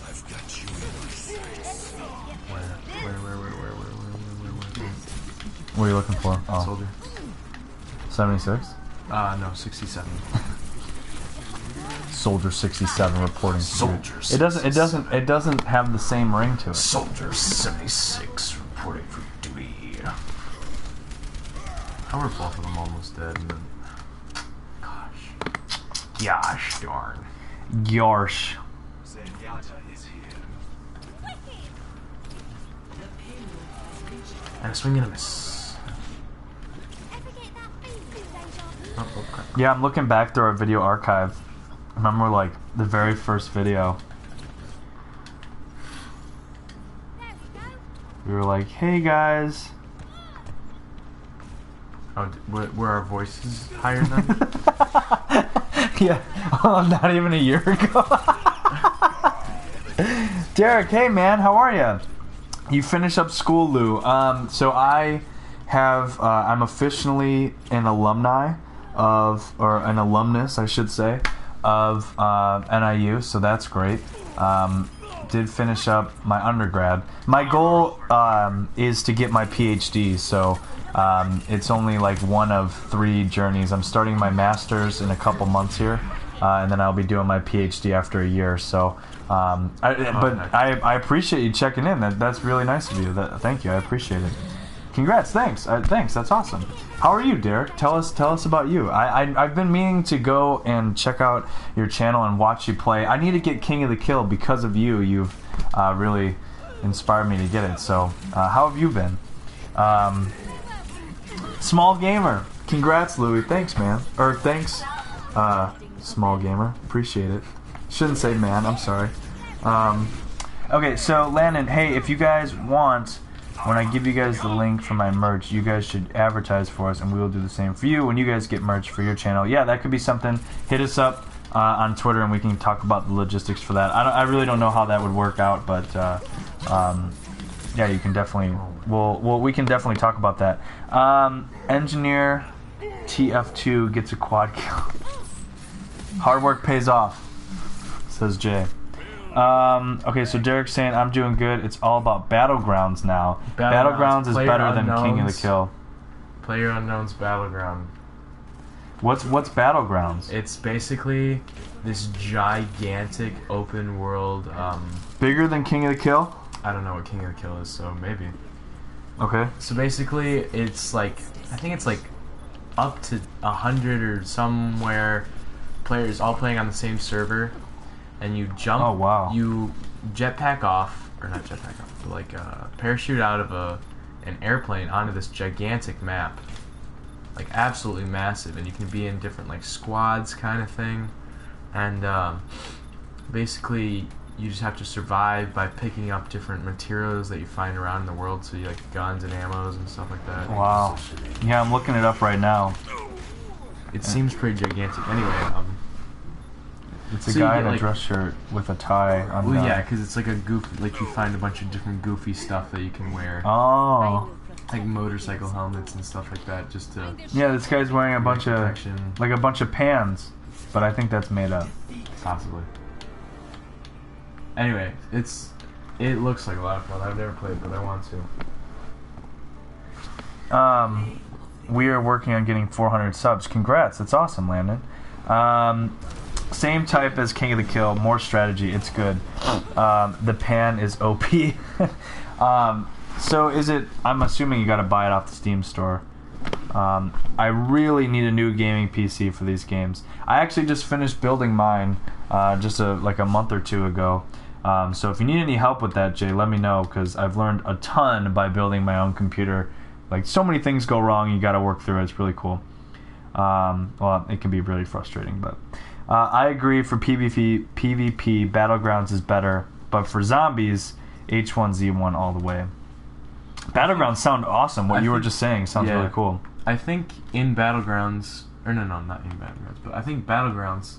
I've got you in my sights. Where? What are you looking for? Oh, Soldier. 76? No, 67. Soldier 67 reporting. to Soldier duty. It doesn't have the same ring to it. Soldier 76 reporting for duty. How were both of them almost dead? And then... Gosh darn. Yarsh. Zenyatta is here. And a swing and a miss. Oh, crap. Yeah, I'm looking back through our video archive. I remember like the very first video. We were like, hey guys. Oh, were our voices higher then? Yeah, oh, not even a year ago. Derek, hey man, how are you? You finish up school, Lou. So I'm officially an alumni of, or an alumnus, I should say, of NIU, so that's great. Did finish up my undergrad. My goal is to get my PhD, so it's only like one of 3 journeys. I'm starting my master's in a couple months here, and then I'll be doing my PhD after a year. So, I appreciate you checking in. That's really nice of you. Thank you. I appreciate it. Congrats. Thanks. Thanks. That's awesome. How are you, Derek? Tell us about you. I've been meaning to go and check out your channel and watch you play. I need to get King of the Kill because of you. You've really inspired me to get it. So, how have you been? Small Gamer. Congrats, Louie. Thanks, man. Or thanks, Small Gamer. Appreciate it. Shouldn't say man. I'm sorry. Okay, so Landon, hey, if you guys want, when I give you guys the link for my merch, you guys should advertise for us, and we will do the same for you when you guys get merch for your channel. Yeah, that could be something. Hit us up on Twitter, and we can talk about the logistics for that. I really don't know how that would work out, but yeah, you can definitely. We can definitely talk about that. Engineer TF2 gets a quad kill. Hard work pays off, says Jay. Okay, so Derek's saying I'm doing good. It's all about Battlegrounds now. Battlegrounds is better than King of the Kill. PlayerUnknown's Battleground. What's Battlegrounds? It's basically this gigantic open world. Bigger than King of the Kill? I don't know what King of the Kill is, so maybe. Okay. So basically, it's like, I think it's like up to 100 or somewhere players all playing on the same server, and you jump. Oh wow. You jetpack off, or not jetpack off, but like parachute out of an airplane onto this gigantic map, like absolutely massive, and you can be in different like squads kind of thing, and basically you just have to survive by picking up different materials that you find around in the world, so you like guns and ammos and stuff like that. Wow. Yeah, I'm looking it up right now. It seems pretty gigantic. Anyway, it's a so guy you in get, a like, dress shirt with a tie. well, yeah, because it's like a goof. Like you find a bunch of different goofy stuff that you can wear, Oh. like motorcycle helmets and stuff like that, just to Yeah, this guy's wearing a bunch of protection, like a bunch of pans, but I think that's made up. possibly. Anyway, it looks like a lot of fun. I've never played, but I want to. We are working on getting 400 subs. Congrats, that's awesome, Landon. Same type as King of the Kill, more strategy. It's good. The pan is OP. So is it? I'm assuming you got to buy it off the Steam store. I really need a new gaming PC for these games. I actually just finished building mine just like a month or two ago. So if you need any help with that, Jay, let me know, because I've learned a ton by building my own computer like so many things go wrong. You got to work through it. It's really cool. Well, it can be really frustrating, but I agree. For PvP, Battlegrounds is better, but for zombies, H1Z1 all the way. Battlegrounds sound awesome. What you were just saying sounds really cool. I think in Battlegrounds, or no, not in Battlegrounds, but I think Battlegrounds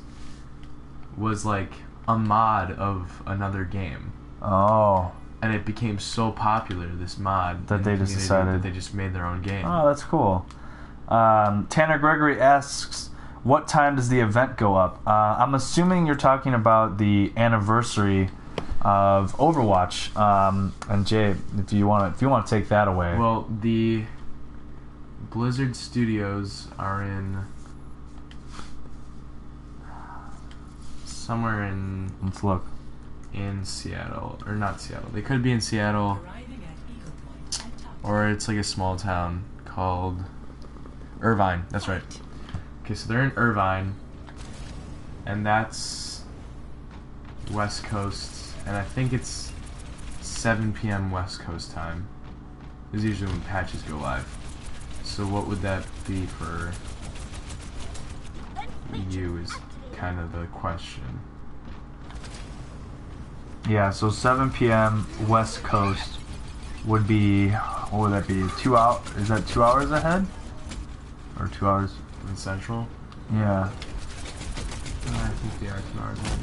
was like a mod of another game. Oh. And it became so popular, this mod, that they just decided that they just made their own game. Oh, that's cool. Tanner Gregory asks, what time does the event go up? I'm assuming you're talking about the anniversary of Overwatch. And Jay, if you want to take that away. Well, the Blizzard Studios are in somewhere in. Let's look. In Seattle, or not Seattle. They could be in Seattle, or it's like a small town called Irvine. That's right. Okay, so they're in Irvine, and that's West Coast, and I think it's 7 p.m. West Coast time. Is usually when patches go live. So what would that be for you is kind of the question. Yeah, so 7 p.m. West Coast would be, what would that be? 2 hours? Is that 2 hours ahead? Or 2 hours? In Central? Yeah. I think they are 2 hours ahead.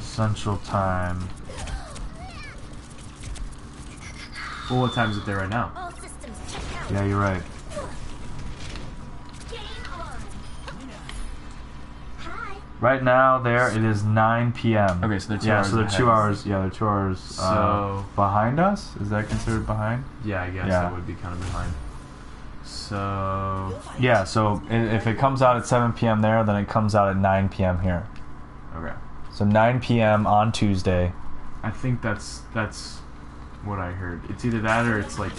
Central time. Well, what time is it there right now? All systems check out. Yeah, you're right. Game on. Hi. Right now, there it is 9 p.m. Okay, so they're 2 yeah, hours so they're ahead. 2 hours. Yeah, they're 2 hours So behind us. Is that considered behind? yeah, I guess that would be kind of behind. So Yeah. So if it comes out at 7 p.m. there, then it comes out at 9 p.m. here. okay, So 9 p.m. on Tuesday. I think that's what I heard. It's either that or it's like.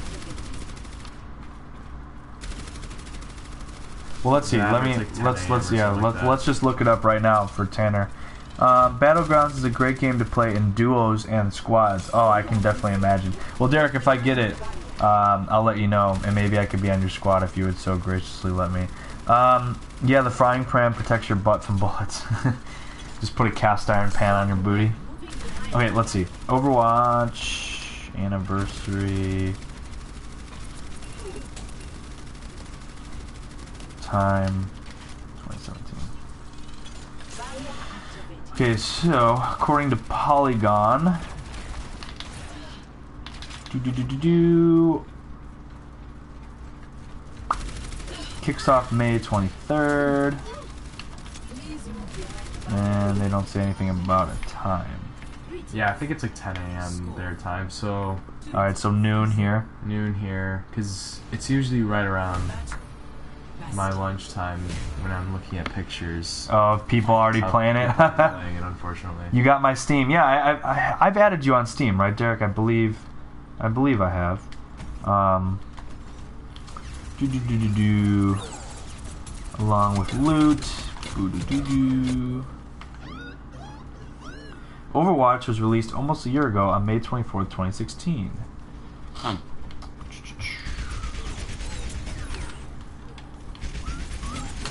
Well, let's see. Yeah, Let me it's like 10 let's a.m. or something like that. let's just look it up right now for Tanner. Battlegrounds is a great game to play in duos and squads. Oh, I can definitely imagine. Well, Derek, if I get it, I'll let you know, and maybe I could be on your squad if you would so graciously let me. Yeah, the frying pan protects your butt from bullets. Just put a cast iron pan on your booty. Okay, let's see. Overwatch anniversary time 2017. Okay, so according to Polygon, kicks off May 23rd, and they don't say anything about a time. Yeah, I think it's like 10 a.m. their time. So All right, so noon here. noon here, because it's usually right around my lunchtime when I'm looking at pictures. Of people already of playing it. people playing it, unfortunately. You got my Steam. Yeah, I've added you on Steam, right, Derek? I believe I have. Along with loot. Overwatch was released almost a year ago on May 24th, 2016.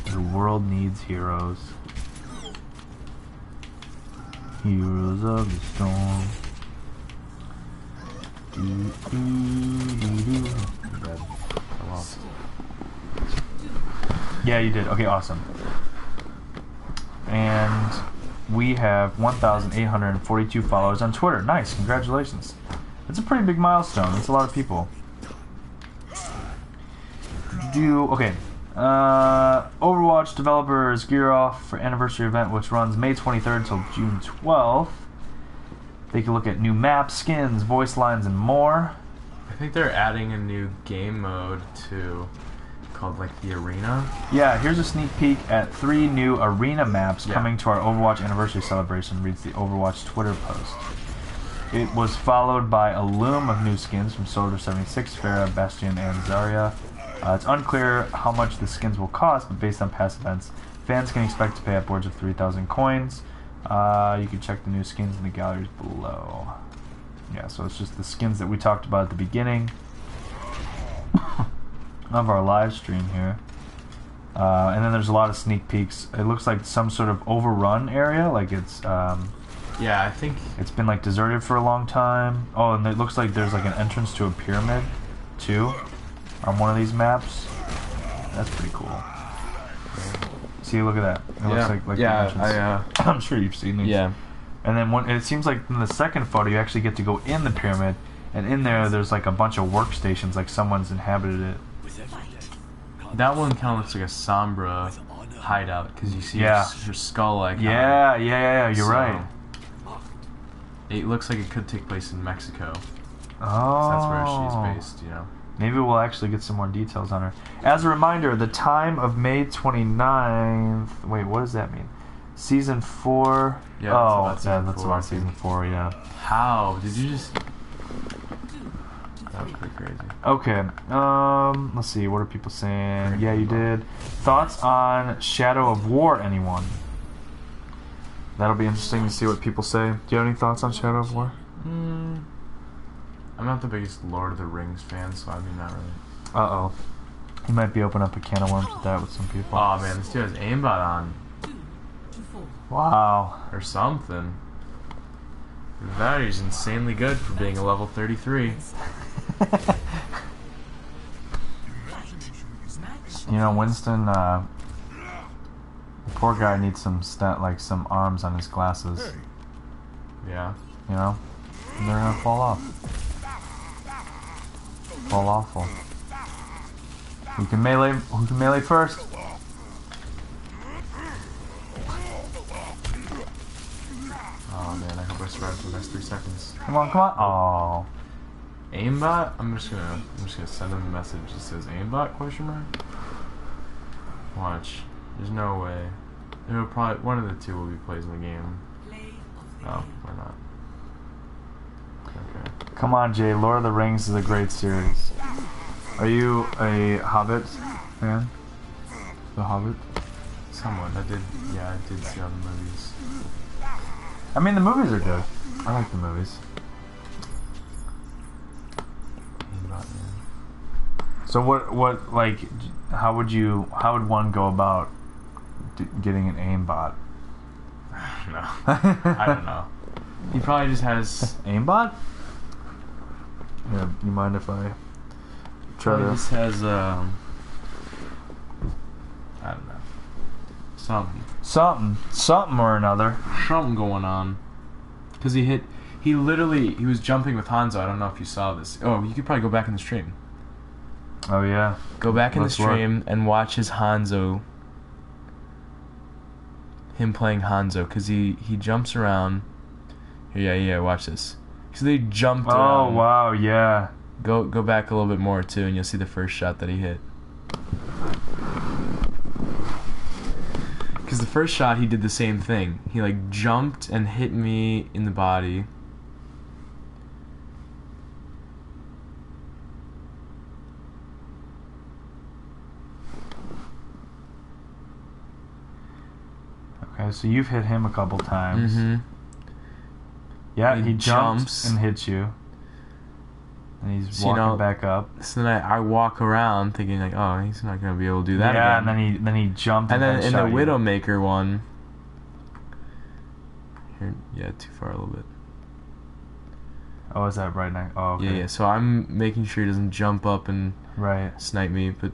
The world needs heroes. Heroes of the storm. Dead. Oh, well. Yeah, you did. Okay, awesome. And we have 1,842 followers on Twitter. Nice, congratulations. That's a pretty big milestone. That's a lot of people. Okay. Overwatch developers gear off for anniversary event, which runs May 23rd till June 12th. They can look at new maps, skins, voice lines, and more. I think they're adding a new game mode too, called like the Arena. Yeah, here's a sneak peek at 3 new arena maps Yeah. coming to our Overwatch anniversary celebration, reads the Overwatch Twitter post. It was followed by a loom of new skins from Soldier 76, Pharah, Bastion, and Zarya. It's unclear how much the skins will cost, but based on past events, fans can expect to pay upwards of 3,000 coins. You can check the new skins in the galleries below. Yeah, so it's just the skins that we talked about at the beginning. of our live stream here. And then there's a lot of sneak peeks. It looks like some sort of overrun area, like it's Yeah, I think it's been like deserted for a long time. Oh, and it looks like there's like an entrance to a pyramid too on one of these maps. That's pretty cool. See, look at that. It looks like yeah, the entrance. I'm sure you've seen these. Yeah. And then it seems like in the second photo you actually get to go in the pyramid, and in there's like a bunch of workstations, like someone's inhabited it. With every death comes That one kind of looks like a Sombra hideout because you see Yeah. her skull icon. Yeah. You're So, right. It looks like it could take place in Mexico. Oh, That's where she's based, you know. Maybe we'll actually get some more details on her. As a reminder, the time of May 29th... Wait, what does that mean? Season 4... Yeah, oh, that's about season that's 4, about I think. season 4, yeah. How? Did you just... That was pretty crazy. Okay, let's see, what are people saying? Yeah, you did. Thoughts on Shadow of War, anyone? That'll be interesting to see what people say. Do you have any thoughts on Shadow of War? I'm not the biggest Lord of the Rings fan, so I mean, not really. Uh-oh. You might be opening up a can of worms with that with some people. Oh man, this dude has aimbot on. 2 to 4. Wow. Or something. That is insanely good for being a level 33. You know, Winston, the poor guy needs some some arms on his glasses. Yeah. You know? And they're gonna fall off. Fall awful. Who can melee first? Oh man, I hope I survived for the next 3 seconds. Come on. Oh. Aimbot? I'm just gonna send him a message that says aimbot question mark. Watch. There's no way. It'll probably one of the two will be plays in the game. Play of the Oh, we're not. Okay. Come on, Jay. Lord of the Rings is a great series. Are you a Hobbit fan? The Hobbit? Somewhat. I did see all the movies. I mean, the movies are good. I like the movies. Aimbot, man. So how would one go about getting an aimbot? No. I don't know. He probably just has... Aimbot? Yeah, you mind if I try Probably to... just has, I don't know. Something or another. Something going on. Because he was jumping with Hanzo. I don't know if you saw this. Oh, you could probably go back in the stream. Oh, yeah. Go back in the Let's look. stream and watch his Hanzo. Him playing Hanzo. Because he jumps around. Yeah, watch this. So they jumped around. Oh, wow, yeah. Go back a little bit more, too, and you'll see the first shot that he hit. Because the first shot, he did the same thing. He, jumped and hit me in the body. Okay, so you've hit him a couple times. Mm-hmm. Yeah, He he jumps jumps. and hits you. And he's So, walking back up. So then I walk around thinking, oh, he's not going to be able to do that Yeah, again. and then he jumped And then in the headshot you. Widowmaker one... Here, yeah, too far a little bit. Oh, is that right now? Oh, okay. Yeah, so I'm making sure he doesn't jump up and Right. snipe me, but...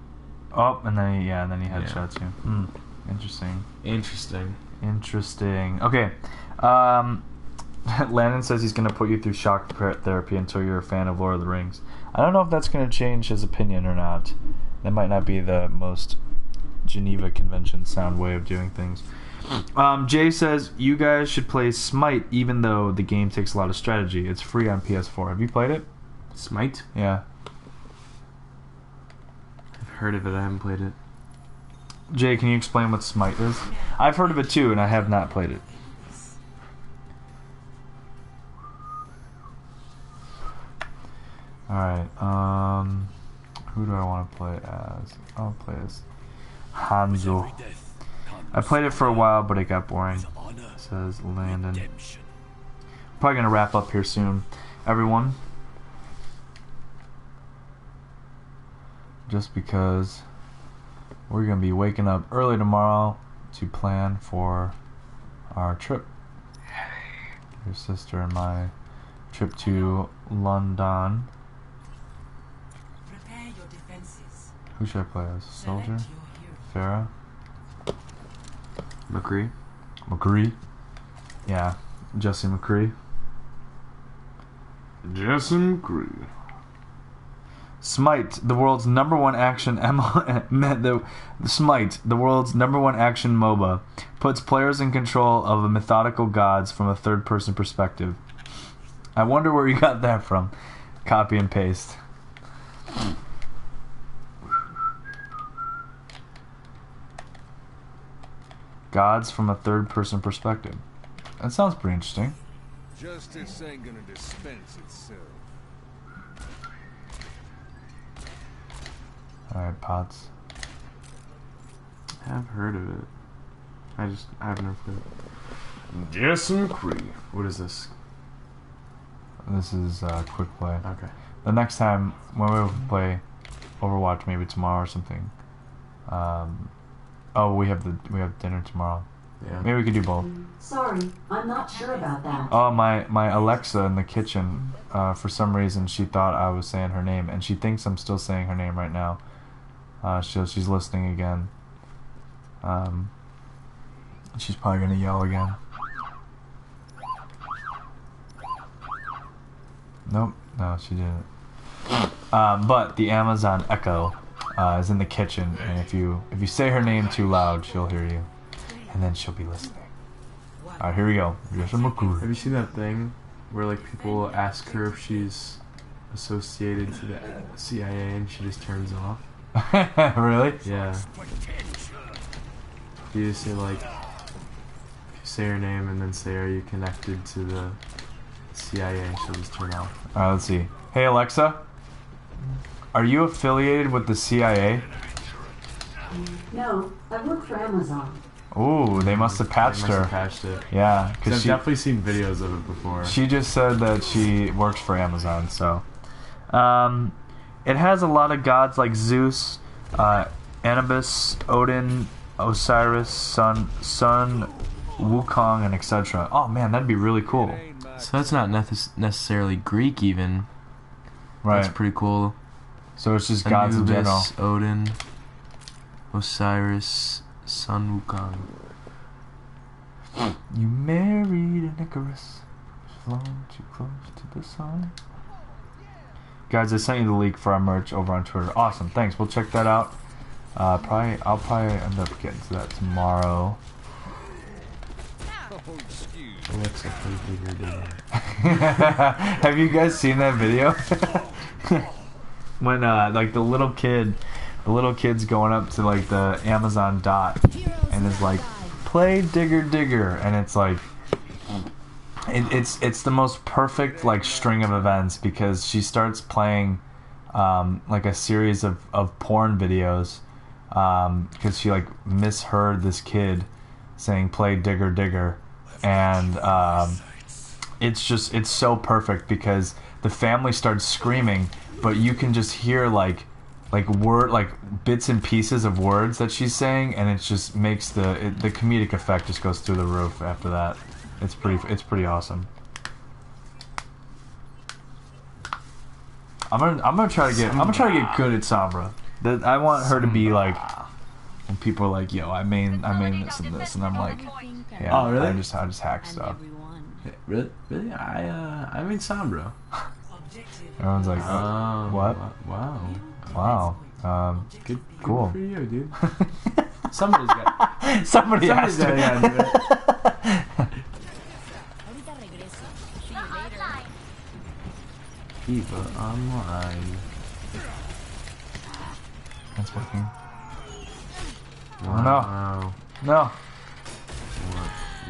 Oh, and then he headshots you. Interesting. Interesting. Okay. Landon says he's going to put you through shock therapy until you're a fan of Lord of the Rings. I don't know if that's going to change his opinion or not. That might not be the most Geneva Convention sound way of doing things. Jay says, you guys should play Smite even though the game takes a lot of strategy. It's free on PS4. Have you played it? Smite? Yeah. I've heard of it, I haven't played it. Jay, can you explain what Smite is? I've heard of it too, and I have not played it. Alright, who do I want to play as? I'll play as Hanzo. every death comes I played it for a while, but it got boring. with honor, Says Landon. redemption. Probably gonna wrap up here soon. Everyone. just because we're gonna be waking up early tomorrow to plan for our trip. Your sister and my trip to London. Prepare your defenses. Who should I play as? Soldier? Select your hero. Farah? McCree. McCree? Yeah, Jesse McCree. Jesse McCree. Smite, the world's #1 action Smite, the world's #1 action MOBA, puts players in control of methodical gods from a third-person perspective. I wonder where you got that from. Copy and paste. Gods from a third-person perspective. That sounds pretty interesting. Justice ain't gonna dispense itself. Alright, Pots. I have heard of it. I haven't heard of it. Jesse McCree. What is this? This is quick play. Okay. The next time when we play Overwatch, maybe tomorrow or something. Oh, we have dinner tomorrow. Yeah. Maybe we could do both. Sorry, I'm not sure about that. Oh, my Alexa in the kitchen, for some reason she thought I was saying her name, and she thinks I'm still saying her name right now. She's listening again. She's probably gonna yell again. Nope, no, she didn't. But the Amazon Echo is in the kitchen, and if you say her name too loud, she'll hear you, and then she'll be listening. All right, here we go. Have you seen that thing where like people ask her if she's associated to the CIA and she just turns off? Really? Yeah. You just say like, if you say her name and then say, "Are you connected to the CIA?" and she'll just turn off. All right, let's see. Hey Alexa, are you affiliated with the CIA? No, I work for Amazon. Ooh, they must have patched They must her. have patched it. Yeah, 'Cause because I've definitely seen videos of it before. she just said that she works for Amazon. So, it has a lot of gods like Zeus, Anubis, Odin, Osiris, Sun, Wukong, and etc. Oh man, that'd be really cool. So that's not necessarily Greek even. Right. That's pretty cool. So it's just gods in general. Anubis, Odin, Osiris, Sun Wukong. You married an Icarus, flown too close to the sun. Guys, I sent you the link for our merch over on Twitter. Awesome, thanks. We'll check that out. I'll probably end up getting to that tomorrow. Oh, excuse. Alexa, play bigger dinner. Have you guys seen that video? When like the little kid's going up to like the Amazon dot and is like, play Digger, and it's like it's the most perfect like string of events, because she starts playing like a series of porn videos, because she like misheard this kid saying play Digger, and it's so perfect because the family starts screaming, but you can just hear like bits and pieces of words that she's saying, and it just makes the comedic effect just goes through the roof after that. It's pretty awesome. I'm gonna try to get good at Sombra. I want her to be like, when people are like, yo, I mean this and this, and I'm like, yeah, Oh, really? I just hack stuff. Really? I mean Sombra. Everyone's like, Oh, what? Wow. Wow. Good. Cool. Good for you, dude. Somebody's got. Somebody has to. Yeah, do it. FIFA Online. That's working. Wow. No.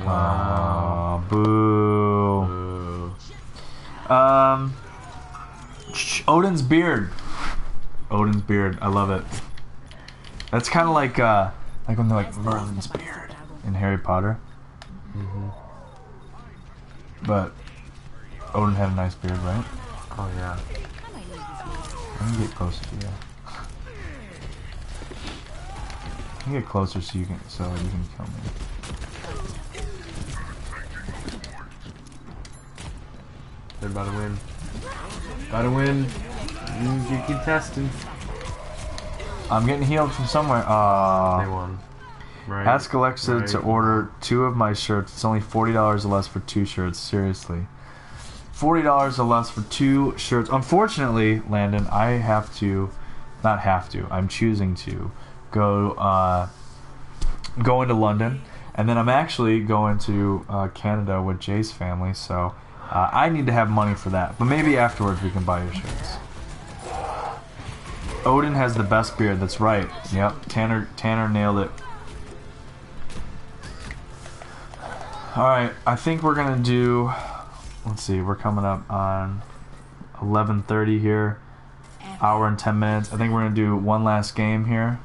Wow. Oh, boo. Boo. Odin's beard. I love it. That's kind of like when they're like Merlin's beard in Harry Potter. But Odin had a nice beard, right? Oh yeah. Let me get closer to you. Let me get closer so you can kill me. They're about to win. About to win. You keep testing. I'm getting healed from somewhere. They won. Right. Ask Alexa right. to order 2 of my shirts. It's only $40 or less for 2 shirts. Seriously. $40 or less for 2 shirts. Unfortunately, Landon, I have to... Not have to. I'm choosing to go into London. And then I'm actually going to Canada with Jay's family. So I need to have money for that. But maybe afterwards we can buy your shirts. Odin has the best beard. That's right. Yep. Tanner nailed it. Alright, I think we're gonna do, let's see, we're coming up on 11:30 here, hour and 10 minutes. I think we're gonna do one last game here,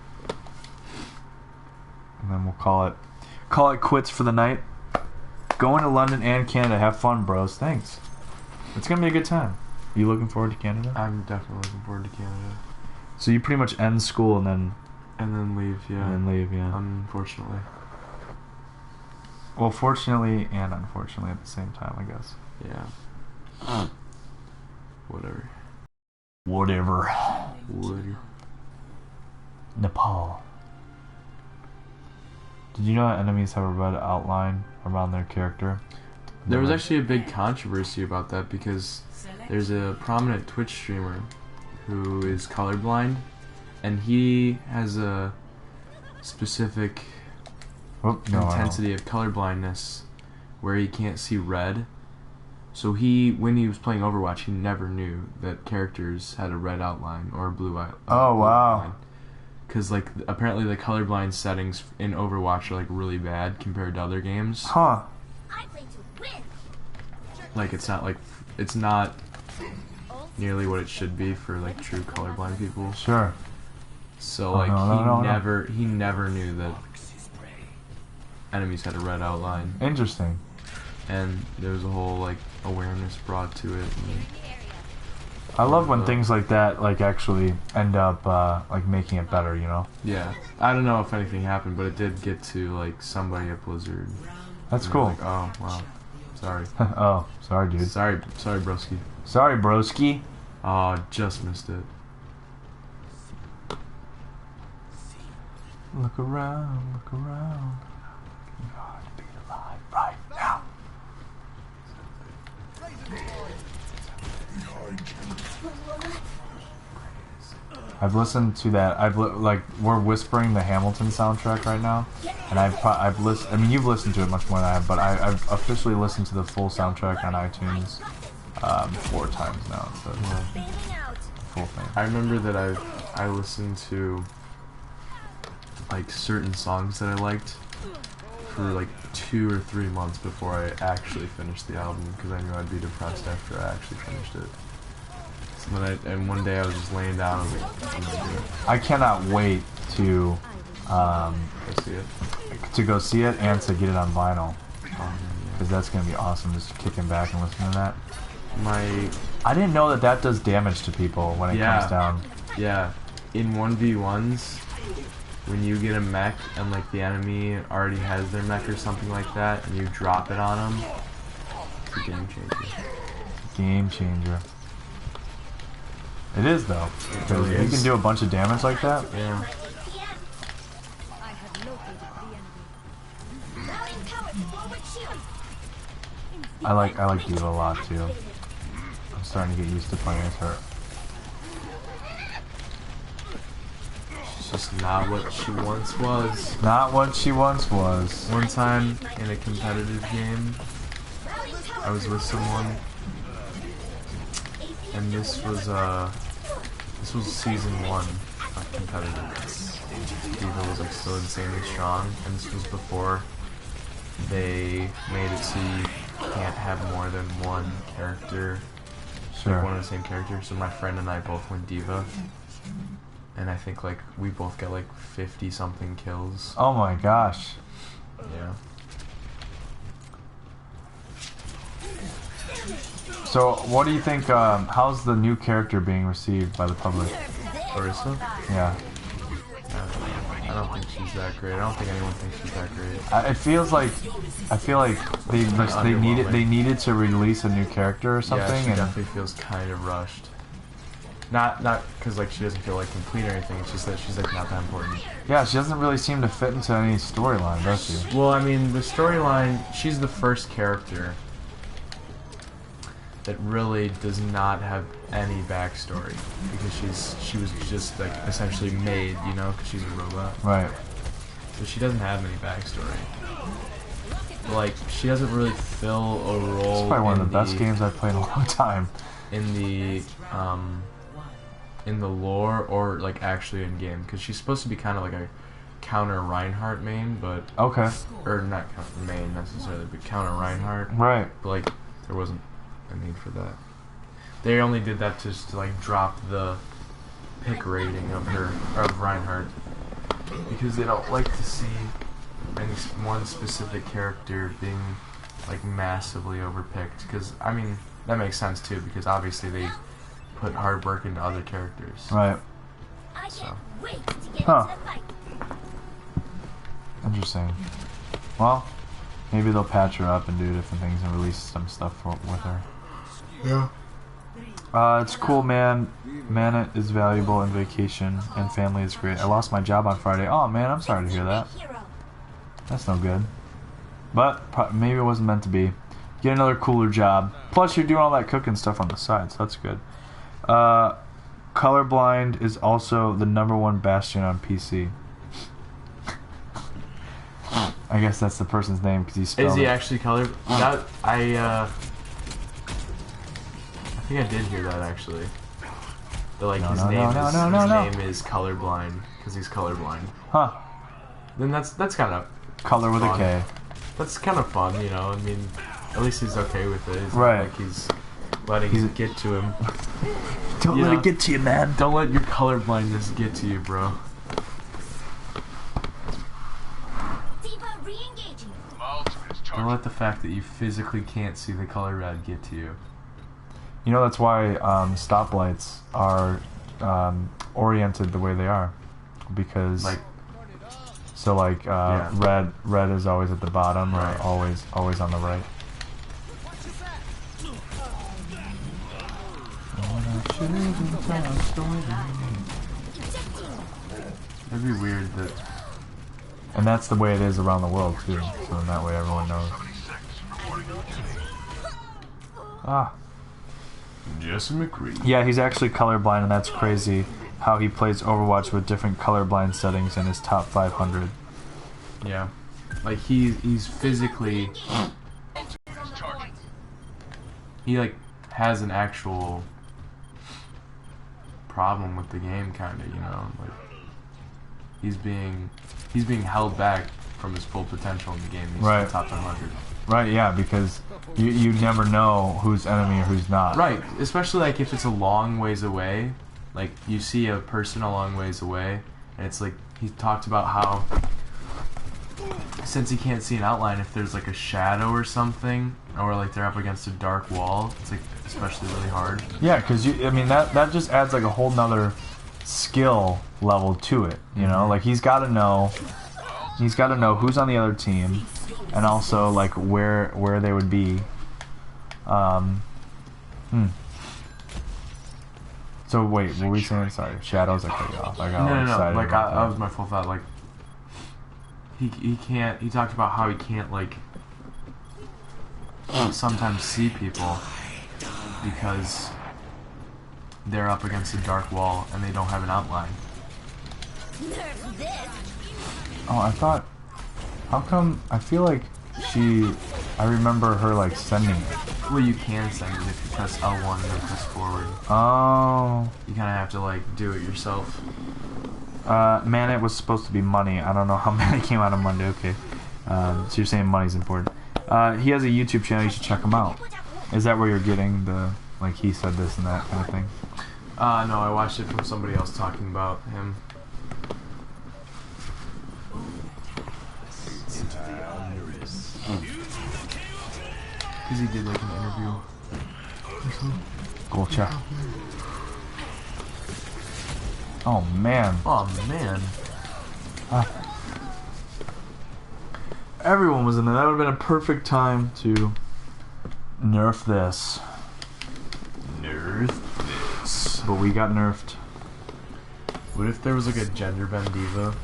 and then we'll call it quits for the night. Going to London and Canada, have fun, bros. Thanks. It's gonna be a good time. Are you looking forward to Canada? I'm definitely looking forward to Canada. So you pretty much end school and then leave, yeah. And then leave, yeah. Unfortunately. Well, fortunately and unfortunately at the same time, I guess. Yeah. Whatever. Whatever. Nepal. Did you know that enemies have a red outline around their character? There was actually a big controversy about that because there's a prominent Twitch streamer who is colorblind, and he has a specific intensity of colorblindness where he can't see red. So when he was playing Overwatch, he never knew that characters had a red outline or a blue outline. Oh, wow. Because like apparently the colorblind settings in Overwatch are like really bad compared to other games. Huh. Like it's not nearly what it should be for like true colorblind people. Sure. So like he never knew that enemies had a red outline. Interesting. And there was a whole like awareness brought to it. And I love when things like that like actually end up like making it better, you know? Yeah. I don't know if anything happened, but it did get to like somebody at Blizzard. That's cool. Like, oh wow. Sorry. Oh, sorry dude. Sorry broski. Sorry broski. Oh, just missed it. Look around, look around. You ought to be alive right now. I've listened to that. We're whispering the Hamilton soundtrack right now, and I've listened. I mean, you've listened to it much more than I have, but I've officially listened to the full soundtrack on iTunes 4 times now. So full thing. I remember that I listened to like certain songs that I liked for like 2 or 3 months before I actually finished the album because I knew I'd be depressed after I actually finished it. So then one day I was just laying down and I was like, I'm gonna do it. I cannot wait to Go see it. to go see it and to get it on vinyl because that's gonna be awesome. Just kicking back and listening to that. I didn't know that does damage to people when it comes down. Yeah, in 1v1s, when you get a mech and like the enemy already has their mech or something like that, and you drop it on them, it's a game changer. Game changer. It is though, because you can do a bunch of damage like that. Yeah. I like Diva a lot too. I'm starting to get used to playing as her. She's just not what she once was. Not what she once was. One time in a competitive game, I was with someone, and this was season 1 of competitive. Diva was like still insanely strong, and this was before they made it so you can't have more than one character, like one of the same character. So my friend and I both went Diva, and I think like we both got like 50 something kills. Oh my gosh. Yeah. So what do you think, how's the new character being received by the public? Orisa? Yeah. I don't think she's that great. I don't think anyone thinks she's that great. It feels like I feel like they needed to release a new character or something. Yeah, she and definitely feels kind of rushed. Not because like she doesn't feel like complete or anything. It's just that she's like not that important. yeah, she doesn't really seem to fit into any storyline, does she? Well, I mean, the storyline. She's the first character that really does not have any backstory because she was just like essentially made, you know, because she's a robot. Right. So she doesn't have any backstory. Like she doesn't really fill a role. It's probably one of the best games I've played in a long time. In the lore or like actually in game, because she's supposed to be kind of like a counter Reinhardt main, but Okay. or not counter main necessarily, but counter Reinhardt. Right. But like there wasn't a need for that. They only did that just to like drop the pick rating of Reinhardt because they don't like to see one specific character being like massively overpicked. Because I mean that makes sense too, because obviously they put hard work into other characters. Right. So. Huh. Interesting. Well, maybe they'll patch her up and do different things and release some stuff with her. Yeah. It's cool, man. Mana is valuable and vacation and family is great. I lost my job on Friday. Oh, man, I'm sorry to hear that. That's no good. But maybe it wasn't meant to be. Get another cooler job. Plus, you're doing all that cooking stuff on the side, so that's good. Colorblind is also the #1 bastion on PC. I guess that's the person's name because he spelled Is he it. actually color? That I think I did hear that actually. That like his name is colorblind because he's colorblind. Huh. Then that's kind of Color with fun. a K. That's kind of fun, you know. I mean, at least he's okay with it. It's Right. not like he's letting it get to him. Don't You let know? it get to you, man. Don't let your colorblindness get to you, bro. Don't let the fact that you physically can't see the color red get to you. You know that's why stoplights are oriented the way they are, because Like, red is always at the bottom or Right. always on the right. it'd be weird that. And that's the way it is around the world too. So in that way everyone knows. Ah. Jesse McCree. Yeah, he's actually colorblind, and that's crazy how he plays Overwatch with different colorblind settings in his top 500. Yeah. Like he's physically he like has an actual problem with the game kinda, you know, like he's being held back from his full potential in the game. He's Right. in the top 100. Right, yeah, because you never know who's enemy or who's not. Right, especially like if it's a long ways away, like you see a person a long ways away, and it's like he talked about how since he can't see an outline, if there's like a shadow or something, or like they're up against a dark wall, it's like especially really hard. Yeah, because I mean that just adds like a whole nother skill level to it. You know, like he's got to know who's on the other team, and also like where they would be. So wait, what were we saying? Sorry, shadows. I cut you off. I got all No. excited. Like about that was my full thought. Like he can't. He talked about how he can't like sometimes see people because they're up against a dark wall and they don't have an outline. Oh, I thought. How come? I feel like I remember her like sending it. Well, you can send it if you press L1 and then press forward. Oh. You kind of have to like do it yourself. Man, it was supposed to be money. I don't know how many came out on Monday. Okay. So you're saying money's important. He has a YouTube channel. You should check him out. Is that where you're getting the like he said this and that kind of thing? No, I watched it from somebody else talking about him. Because he did like an interview. Gotcha. Oh man. Oh man. Everyone was in there. That would have been a perfect time to nerf this. Nerf this. But we got nerfed. What if there was like a gender bend diva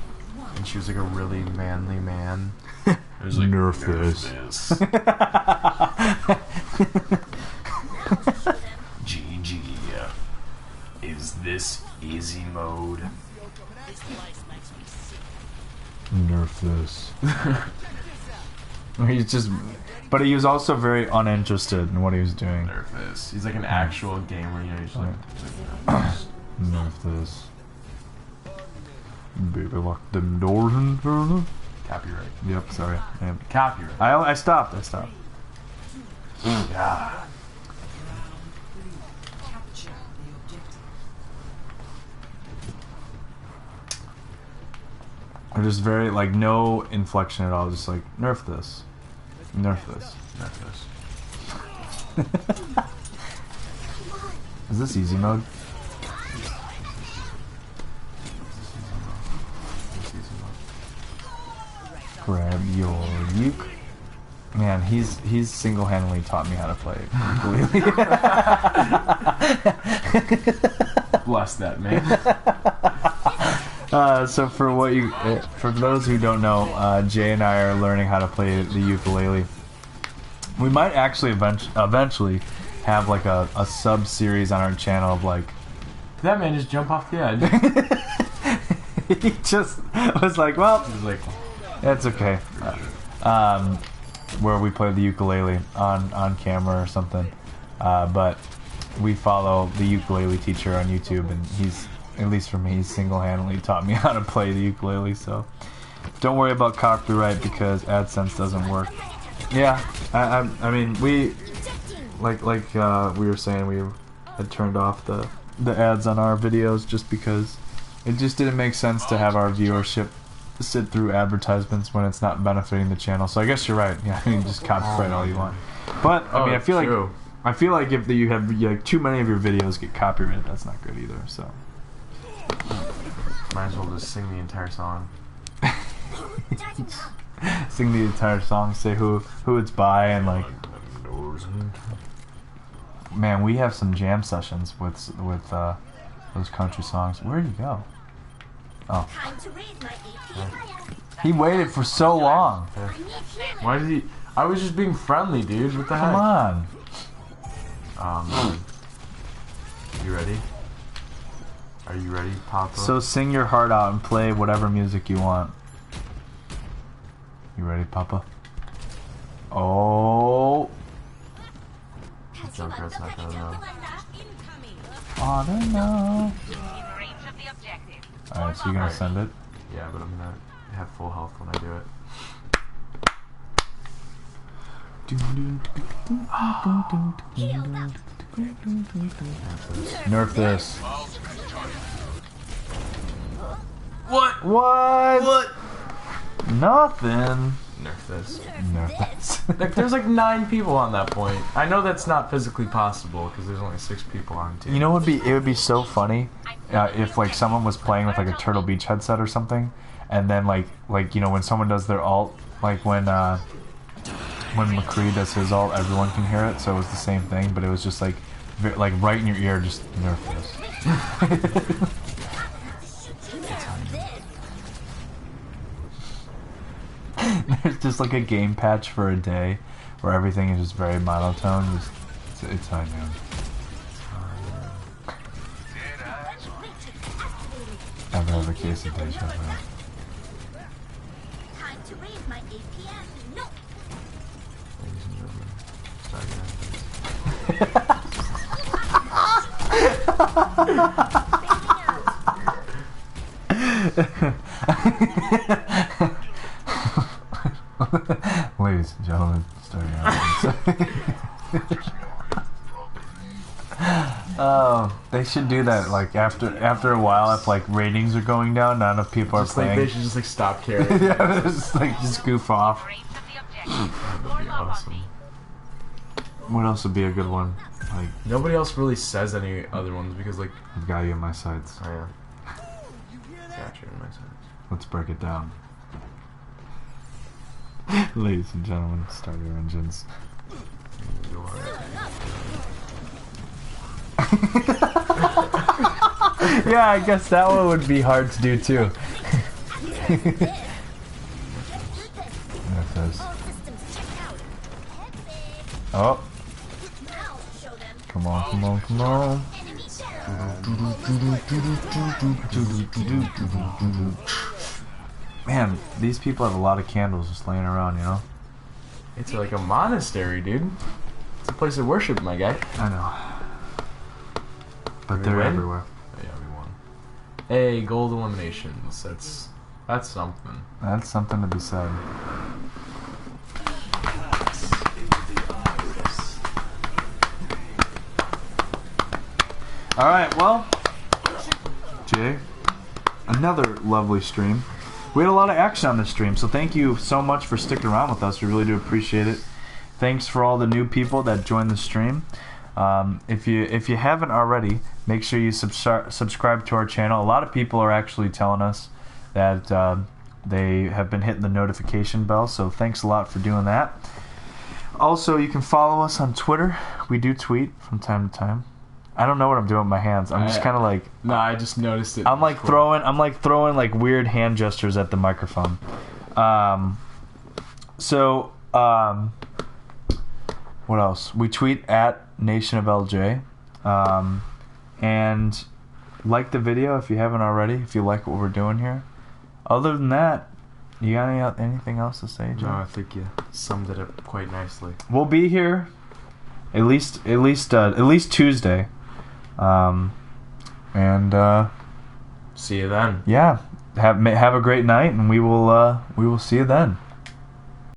and she was like a really manly man? It was like, Nerf this. GG. Is this easy mode? Nerf this. He's just, but he was also very uninterested in what he was doing. Nerf this. He's like an actual gamer, you know, he's like Nerf this. Baby, lock them doors in front of. copyright. Yep, sorry. Yep. Copyright. I stopped. Yeah. Capture the objective. Or just very, like, no inflection at all. Just like, nerf this. Nerf this. Nerf this. Is this easy mode? Grab your uke. Man, he's single-handedly taught me how to play ukulele. Bless that man. So for for those who don't know, Jay and I are learning how to play the ukulele. We might actually eventually have like a sub-series on our channel of like... That man just jump off the edge. He just was like, well, He was like, that's okay. Where we play the ukulele on camera or something. But we follow the ukulele teacher on YouTube, and he's, at least for me, he's single-handedly taught me how to play the ukulele, so don't worry about copyright because AdSense doesn't work. Yeah, I mean, we, like we were saying, we had turned off the ads on our videos just because it just didn't make sense to have our viewership sit through advertisements when it's not benefiting the channel. So I guess you're right. Yeah, you can just copyright all you want. But I mean, I feel like if you have like too many of your videos get copyrighted, that's not good either. So might as well just sing the entire song. sing the entire song, say who it's by, and like, man, we have some jam sessions with those country songs. Where'd you go? Oh, he waited for so long. Why did he? I was just being friendly, dude. What the heck? Come on. You ready? Are you ready, Papa? So sing your heart out and play whatever music you want. You ready, Papa? Oh. Junkrat's not gonna know. I don't know. Alright, so you're gonna send it? Yeah, but I'm gonna have full health when I do it. Nerf this. What? What? Nothing. Nerf this. Nerf this. Like, there's like 9 people on that point. I know that's not physically possible because there's only 6 people on the team. You know what it would be so funny if like someone was playing with like a Turtle Beach headset or something, and then like you know when someone does their alt, like when McCree does his alt, everyone can hear it. So it was the same thing, but it was just like right in your ear, just nerf this. There's just like a game patch for a day where everything is just very monotone. It's high noon. Ever have a case of deja vu? Time to raise my APM. No. Ladies and gentlemen, start Ladies and gentlemen, starting out. Oh, they should do that. Like after a while, if like ratings are going down, not enough people are playing. They should just like stop caring. Yeah, just goof off. That'd be awesome. What else would be a good one? Like, Nobody else really says any other ones because like I've got you on my sides. I am. Got you in my sense. Let's break it down. Ladies and gentlemen, start your engines. Yeah, I guess that one would be hard to do too. There it is. All systems checked out. Epic. Oh, I'll show them. come on, come on, come on. Enemy down. Man, these people have a lot of candles just laying around, you know? It's like a monastery, dude. It's a place of worship, my guy. I know. But We they're win? everywhere. Yeah, we won. Hey, gold eliminations. That's something. That's something to be said. Alright, well, Jay, another lovely stream. We had a lot of action on this stream, so thank you so much for sticking around with us. We really do appreciate it. Thanks for all the new people that joined the stream. If you haven't already, make sure you subscribe to our channel. A lot of people are actually telling us that they have been hitting the notification bell, so thanks a lot for doing that. Also, you can follow us on Twitter. We do tweet from time to time. I don't know what I'm doing with my hands. I'm just kind of like... No, I just noticed it. I'm like throwing like weird hand gestures at the microphone. What else? We tweet at Nation of LJ. And like the video if you haven't already, if you like what we're doing here. Other than that, you got anything else to say, Joe? No, I think you summed it up quite nicely. We'll be here at least Tuesday. See you then. Yeah, have a great night, and we will see you then.